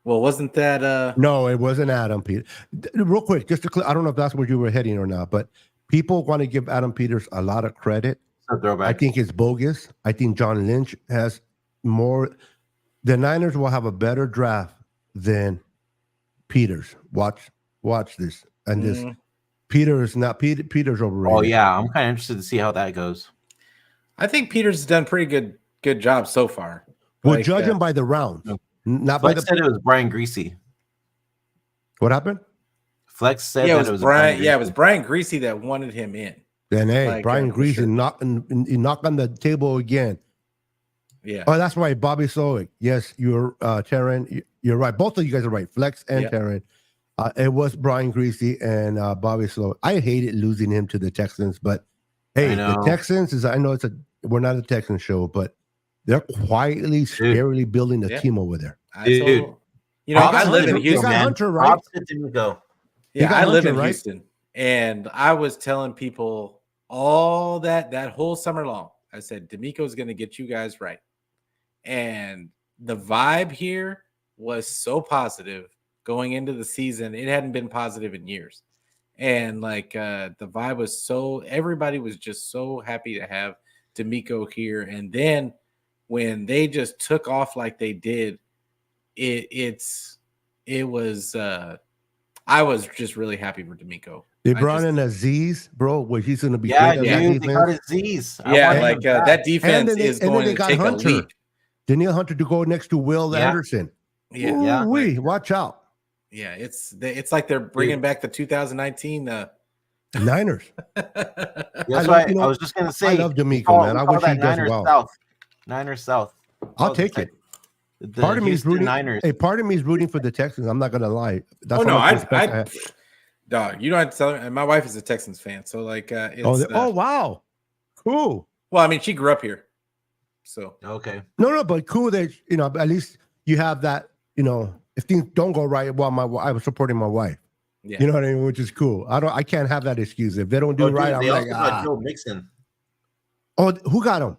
Well, wasn't that No, it wasn't Adam Peters. Real quick, just to I don't know if that's where you were heading or not, but people want to give Adam Peters a lot of credit. I think it's bogus. I think John Lynch has more. The Niners will have a better draft than Peters. Watch this. And this Peters, not Peters overrated. Oh yeah, I'm kind of interested to see how that goes. I think Peters has done pretty good job so far. We'll judge him by the rounds, not Flex by the. said it was Brian Greasy. What happened? Flex said yeah, that it was Brian. Yeah, it was Brian Greasy that wanted him in. Then hey, Brian Greasy knock on the table again. Yeah. Oh, that's right, Bobby Slowick. Yes, you're Taryn. You're right. Both of you guys are right. Flex and Taryn. It was Brian Greasy and Bobby Slowick. I hated losing him to the Texans, but hey, the Texans is. I know we're not a Texans show, but they're quietly, scarily building a team over there. I live in Houston. Hunter, right? Yeah, I live in Houston, and I was telling people all that whole summer long. I said D'Amico's going to get you guys right, and the vibe here was so positive going into the season. It hadn't been positive in years, and the vibe was everybody was just so happy to have D'Amico here, and then when they just took off like they did, it was I was just really happy for D'Amico. They brought in Aziz, bro. Where he's going to be great. Dude, they got Aziz. That defense is going to take a leap. Danielle Hunter to go next to Will Anderson. Yeah, watch out. Yeah, it's like they're bringing back the 2019 Niners. That's why I was just gonna say. I love D'Amico, man. I wish he does well. Niners South. I'll take it. Part of me is rooting. Hey, part of me is rooting for the Texans. I'm not gonna lie. That's dog, you don't have to tell me. My wife is a Texans fan, so wow, cool. Well, I mean, she grew up here, so okay. No, but cool that at least you have that. If things don't go right, well, I was supporting my wife. Yeah. You know what I mean, which is cool. I can't have that excuse if they don't do right. I'm like, Joe Mixon. Oh, who got him?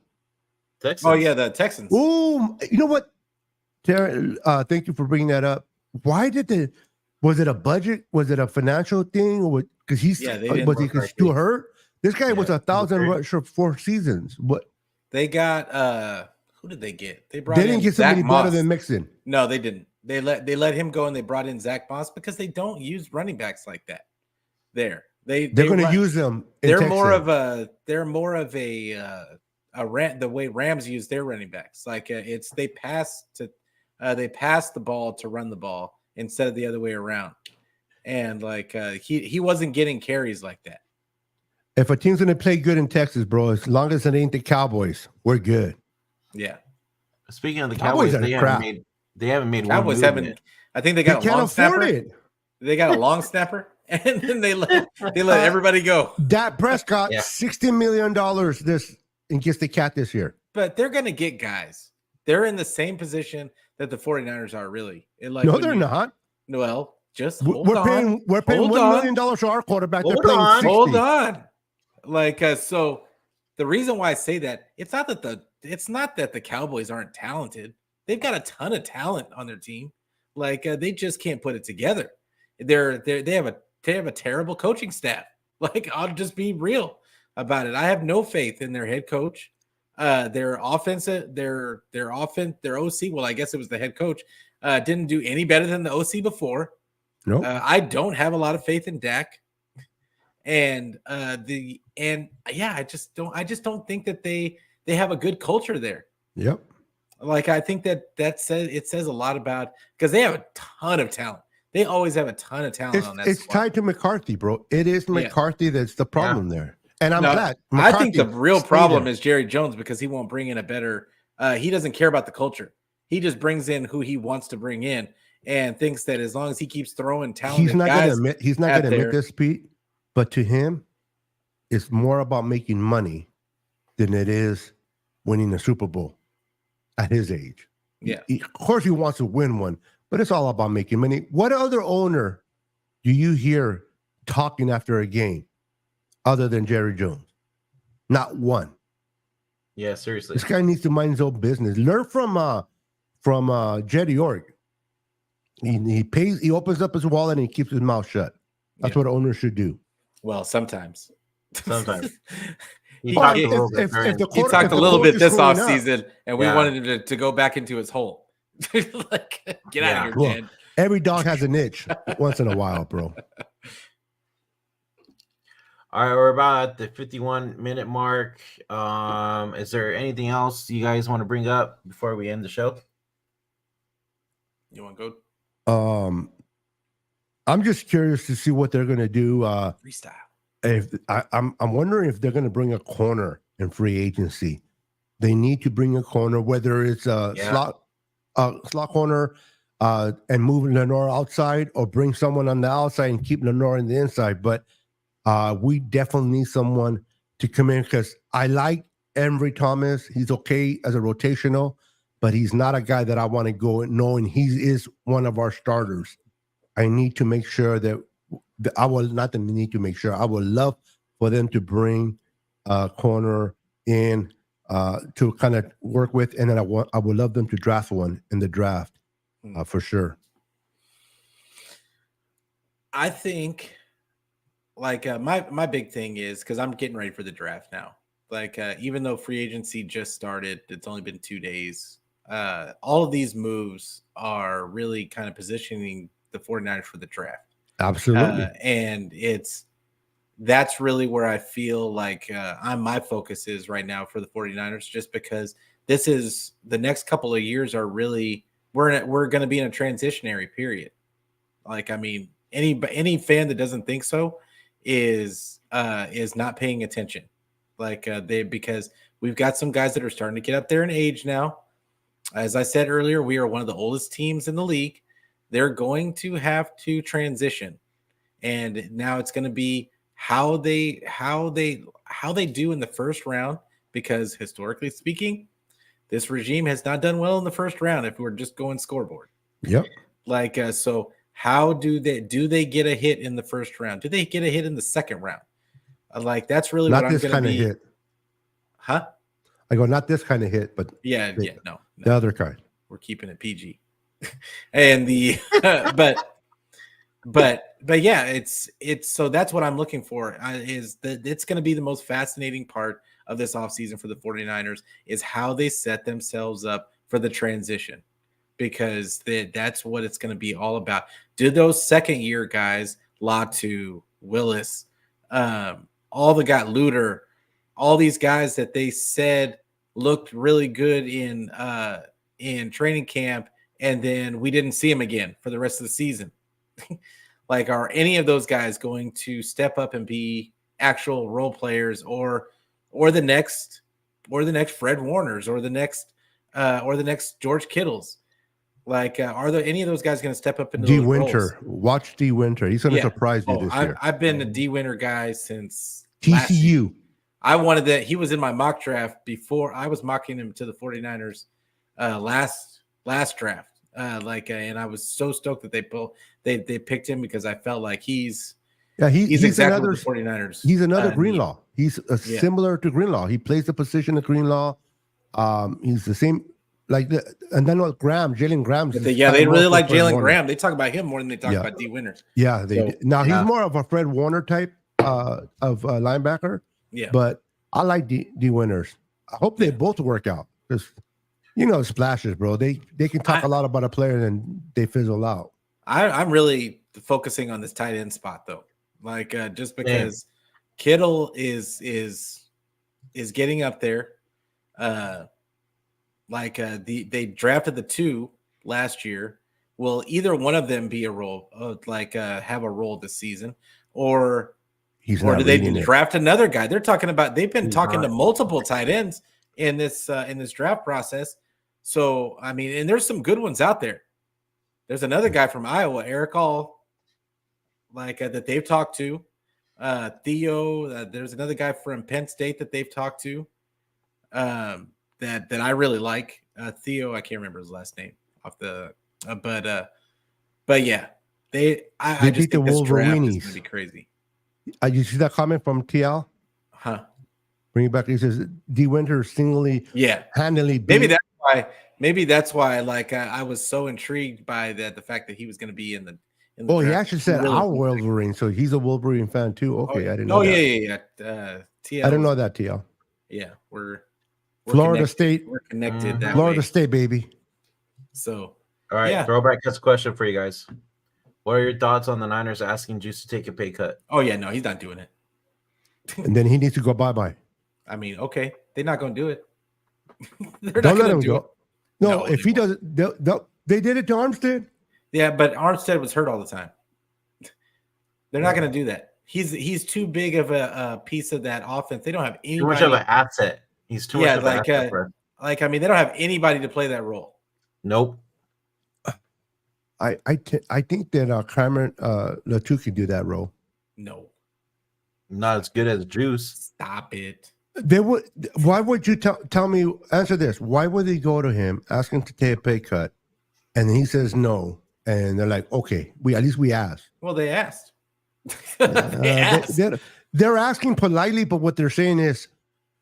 Texans. Oh yeah, the Texans. Ooh, you know what? Terry, thank you for bringing that up. Why was it a budget? Was it a financial thing? Or because he's too hurt? This guy was 1,000 rush for 4 seasons. What they got? Who did they get? They didn't get somebody better than Mixon. No, they didn't. They let him go and they brought in Zach Moss because they don't use running backs like that. They're going to use them. They're more of a the way Rams use their running backs. They pass the ball to run the ball instead of the other way around. And he wasn't getting carries like that. If a team's going to play good in Texas, bro, as long as it ain't the Cowboys, we're good. Yeah. Speaking of the Cowboys, they haven't made Cowboys one move yet. I think they got a long snapper. They got a long snapper, and then they let everybody go. Dak Prescott, $60 million in case they cat this year. But they're going to get guys. They're in the same position that the 49ers are, really. No, they're not. Well, just we're paying $1 million to our quarterback. Hold on. So the reason why I say that, it's not that the Cowboys aren't talented. They've got a ton of talent on their team. They just can't put it together. They have a terrible coaching staff. I'll just be real about it. I have no faith in their head coach. Their offensive, their OC. Well, I guess it was the head coach. Didn't do any better than the OC before. No, I don't have a lot of faith in Dak. I just don't think that they have a good culture there. Yep. I think that says a lot about, because they have a ton of talent. They always have a ton of talent on that It's squad. tied to McCarthy, bro. It is McCarthy that's the problem there. And I'm glad. I think the real problem is Jerry Jones, because he won't bring in a better he doesn't care about the culture. He just brings in who he wants to bring in and thinks that as long as he keeps throwing talent, he's not going to admit this, Pete, but to him, it's more about making money than it is winning the Super Bowl at his age. Yeah. Of course, he wants to win one, but it's all about making money. What other owner do you hear talking after a game other than Jerry Jones? Not one. Yeah, seriously. This guy needs to mind his own business. Learn from Jetty York. He opens up his wallet and he keeps his mouth shut. That's what owners should do. Well, sometimes. Sometimes. He Well, talked a little bit. He talked a little bit this offseason, and we wanted him to go back into his hole. Like, get out of here, Jed. Every dog has an itch once in a while, bro. All right, we're about at the 51-minute mark. Is there anything else you guys want to bring up before we end the show? You want to go? I'm just curious to see what they're going to do. Freestyle. If I'm wondering if they're going to bring a corner in free agency. They need to bring a corner, whether it's a slot corner, and move Lenore outside, or bring someone on the outside and keep Lenore in the inside. But we definitely need someone to come in, because I like Emory Thomas. He's okay as a rotational, but he's not a guy that I want to go knowing he is one of our starters. I need to make sure that I will love for them to bring a corner in to kind of work with, and then I would love them to draft one in the draft for sure. I think, like, my big thing is, because I'm getting ready for the draft now. Like, even though free agency just started, it's only been 2 days. All of these moves are really kind of positioning the 49ers for the draft. Absolutely. And that's really where I feel like my focus is right now for the 49ers, just because this is the next couple of years are really, we're going to be in a transitionary period. Like, I mean, any fan that doesn't think so is not paying attention. Like, because we've got some guys that are starting to get up there in age now. As I said earlier, we are one of the oldest teams in the league. They're going to have to transition, and now it's going to be how they do in the first round, because historically speaking, this regime has not done well in the first round. If we're just going scoreboard, yep. Like, so how do they get a hit in the first round? Do they get a hit in the second round? Like, that's really not what I'm this going kind to of be. hit. Huh? I go, not this kind of hit, but no, the other kind. We're keeping it PG. And the but yeah, it's so that's what I'm looking for, is that it's going to be the most fascinating part of this offseason for the 49ers, is how they set themselves up for the transition, because that's what it's going to be all about. Do those second year guys, Latu, Willis, all the guy Luter, all these guys that they said looked really good in training camp, and then we didn't see him again for the rest of the season. Like, are any of those guys going to step up and be actual role players, or the next Fred Warners, or the next George Kittles? Like, are there any of those guys going to step up into D those Winter? roles? Watch D Winter. He's going to surprise you this year. I've been a D Winter guy since TCU. I wanted that. He was in my mock draft before I was mocking him to the 49ers last draft. And I was so stoked that they picked him, because I felt like he's exactly another, what the 49ers. He's another Greenlaw. He's similar to Greenlaw. He plays the position of Greenlaw. He's the same, and then Jalen Graham. They really like Jalen Graham. They talk about him more than they talk about D Winters. Yeah, he's more of a Fred Warner type of linebacker. Yeah, but I like D Winters. I hope they both work out, because splashes, bro. They can talk a lot about a player and they fizzle out. I'm really focusing on this tight end spot, though. Like, just because Kittle is getting up there. They drafted the 2 last year. Will either one of them be a role, have a role this season, or do they draft another guy? They've been talking to multiple tight ends in this draft process. So, I mean, and there's some good ones out there. There's another guy from Iowa, Eric All, that they've talked to. Theo, there's another guy from Penn State that they've talked to. that I really like. Theo, I can't remember his last name off the, but yeah, I just beat the think this draft is Wolverines. going to be crazy. You see that comment from TL? Huh? Bring it back. He says D Winter handily beat. Maybe that's why. Like I was so intrigued by the fact that he was going to be in the. Oh, he actually said our Wolverine, so he's a Wolverine fan too. Okay, I didn't know. Yeah. TL. I didn't know that, TL. Yeah, we're Florida connected. State. We're connected. That Florida way. State, baby. So, all right, yeah. Throwback has a question for you guys. What are your thoughts on the Niners asking Juice to take a pay cut? Oh yeah, no, he's not doing it. And then he needs to go bye-bye. I mean, okay, they're not going to do it. Don't let him go. No, if he won't. doesn't, they did it to Armstead. Yeah, but Armstead was hurt all the time. They're not going to do that. He's too big of a piece of that offense. They don't have anybody. Too much of an asset. He's too much of an asset. I mean, they don't have anybody to play that role. Nope. I think that Cameron Latu can do that role. No, not as good as Juice. Stop it. They would. Why would you tell me? Answer this. Why would they go to him, ask him to take a pay cut, and he says no, and they're like, okay, at least we asked. Well, they asked. They're asking politely, but what they're saying is,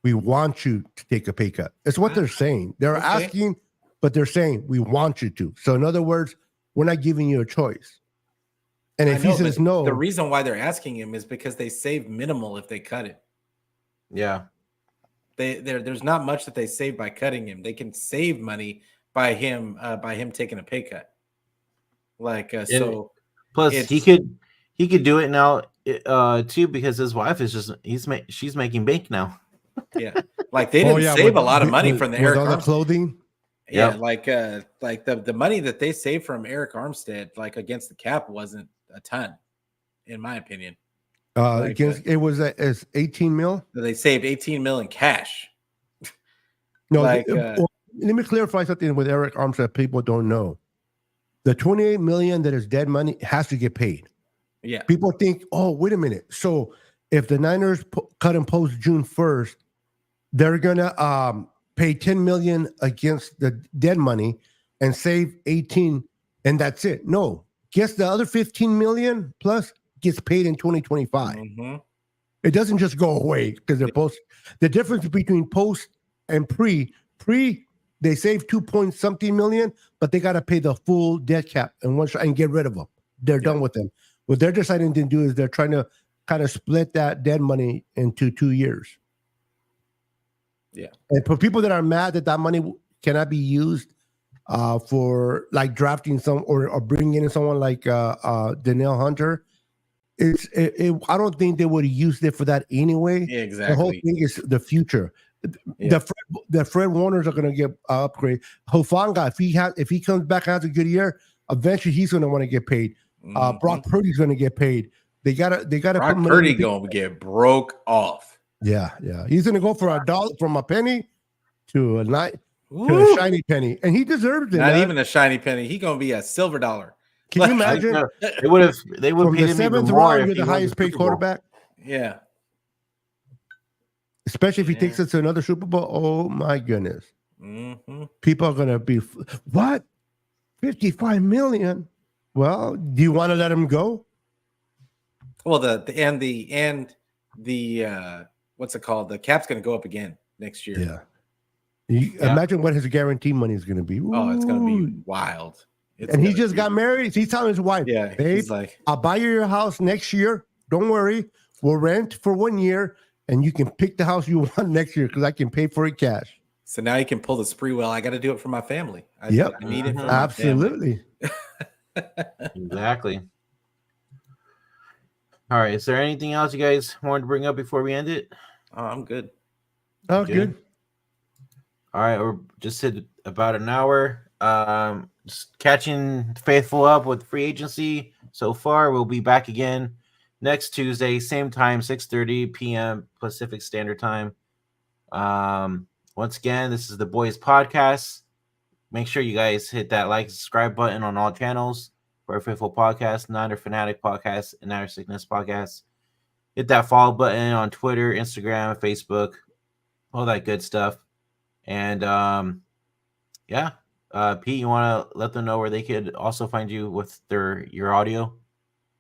we want you to take a pay cut. It's what they're saying. They're asking, but they're saying we want you to. So in other words, we're not giving you a choice. And if he says no, the reason why they're asking him is because they save minimal if they cut it. Yeah. There's not much that they save by cutting him. They can save money by him taking a pay cut. Plus he could do it now too, because his wife is she's making bank now. Yeah, like they didn't save a lot of money from the Eric all the Armstead clothing. Yeah, like the money that they saved from Eric Armstead, like against the cap, wasn't a ton, in my opinion. It was as 18 mil. They saved 18 mil in cash. No, let me clarify something with Eric Armstead. People don't know the 28 million that is dead money has to get paid. Yeah, people think, oh, wait a minute. So if the Niners cut him post June 1st, they're gonna pay 10 million against the dead money and save 18, and that's it. No, guess the other 15 million plus gets paid in 2025. Mm-hmm. It doesn't just go away because they're post. The difference between post and pre, they save 2 point something million, but they got to pay the full dead cap and get rid of them. They're done with them. What they're deciding to do is they're trying to kind of split that dead money into 2 years. Yeah. And for people that are mad that money cannot be used for like drafting some or bringing in someone like Danielle Hunter, I don't think they would have used it for that anyway. Yeah, exactly. The whole thing is the future. Yeah. The Fred Warners are going to get upgrade. Hufanga, if he comes back and has a good year, eventually he's going to want to get paid. Brock Purdy's going to get paid. They gotta. Brock Purdy going to get broke off. Yeah. He's going to go for $1 from a penny to a shiny penny, and he deserves it. Not even a shiny penny. He's going to be a silver dollar. Can you imagine? They would pay him even more. You're the highest paid quarterback. Yeah. Especially if he takes us to another Super Bowl. Oh my goodness. Mm-hmm. People are going to be what? 55 million. Well, do you want to let him go? Well, the what's it called? The cap's going to go up again next year. Yeah. Imagine what his guarantee money is going to be. Ooh. Oh, it's going to be wild. And he just got married. He's telling his wife, "Yeah, babe, he's like, I'll buy you your house next year. Don't worry. We'll rent for 1 year, and you can pick the house you want next year because I can pay for it cash." So now you can pull the spree. Well, I got to do it for my family. I need it for absolutely. Exactly. All right. Is there anything else you guys wanted to bring up before we end it? Oh, I'm good. Oh, good. All right. We're just hit about an hour. Just catching faithful up with free agency so far. We'll be back again next Tuesday, same time, 6:30 p.m. Pacific Standard Time. Once again, this is the Boyz Podcast. Make sure you guys hit that like and subscribe button on all channels for Faithful Podcast, Niner FANATIC Podcast, and Niner Sickness Podcast. Hit that follow button on Twitter, Instagram, Facebook, all that good stuff. And yeah, Pete, you want to let them know where they could also find you with your audio?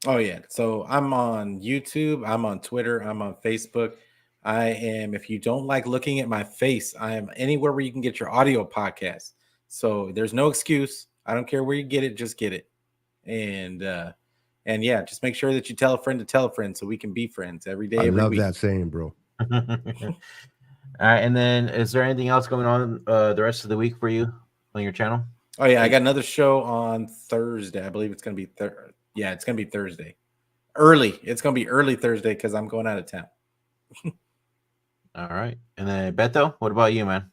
Oh yeah. So I'm on YouTube, I'm on Twitter, I'm on Facebook. I am, if you don't like looking at my face, I am anywhere where you can get your audio podcast. So there's no excuse. I don't care where you get it, just get it. And yeah, just make sure that you tell a friend to tell a friend so we can be friends every day, I every love week. that saying, bro. All right, and then is there anything else going on the rest of the week for you on your channel? Oh yeah, I got another show on Thursday. I believe it's gonna be yeah, it's gonna be Thursday. Early. It's gonna be early Thursday because I'm going out of town. All right, and then Beto, what about you, man?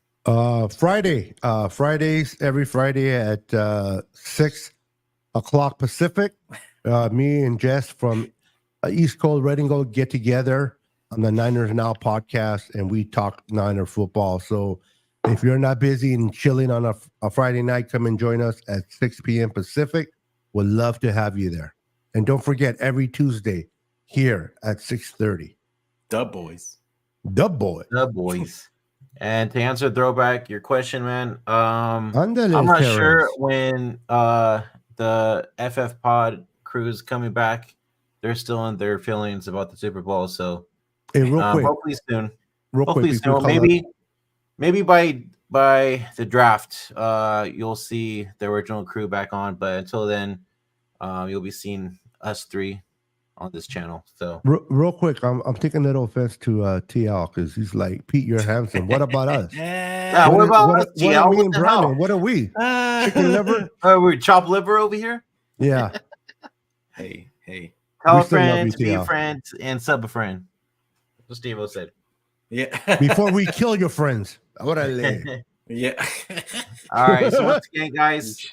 Fridays, every Friday at 6 o'clock Pacific. Me and Jess from East Coast Red and Gold get together on the Niners Now podcast, and we talk Niner football. So if you're not busy and chilling on a Friday night, come and join us at 6 p.m. Pacific. We'd love to have you there. And don't forget, every Tuesday here at 6:30. Dub boys. The boy. The boys. And to answer throwback your question, man, Ándale, I'm not Terrence. sure when the FF Pod crew is coming back. They're still in their feelings about the Super Bowl, so Hey, real quick, hopefully soon. real Hopefully quick, before soon. you call Maybe by the draft, you'll see the original crew back on. But until then, you'll be seeing us three on this channel. So real quick, I'm taking a little offense to TL because he's like, Pete, you're handsome. What about us? yeah, what about us, what TL? are me What and the Brandon? hell? What are we? Chicken liver? We're chopped liver over here. Yeah. Hey. Tell We a still love friend you, to be a TL. friend and sub a friend. That's what Steve-O said. Yeah. Before we kill your friends. Orale. Yeah. All right. So once again, guys,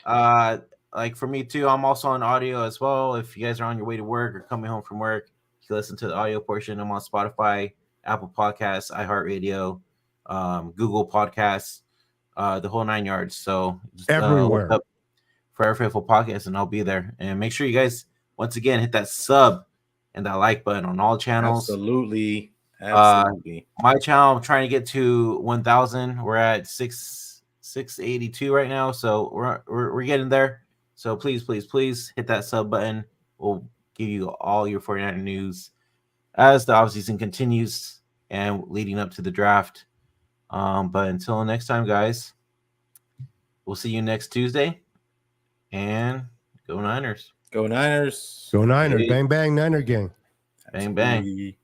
like for me too, I'm also on audio as well. If you guys are on your way to work or coming home from work, you can listen to the audio portion. I'm on Spotify, Apple Podcasts, iHeartRadio, Google Podcasts, the whole 9 yards. So just Everywhere. look up Forever Faithful Podcast, and I'll be there. And make sure you guys once again hit that sub and that like button on all channels. Absolutely. My channel, I'm trying to get to 1,000. We're at 682 right now, so we're getting there. So please hit that sub button. We'll give you all your 49er news as the offseason continues and leading up to the draft. But until next time, guys, we'll see you next Tuesday. And go Niners. Go Niners. Go Niners. Hey. Bang, bang, Niner gang. Bang, bang. Absolutely.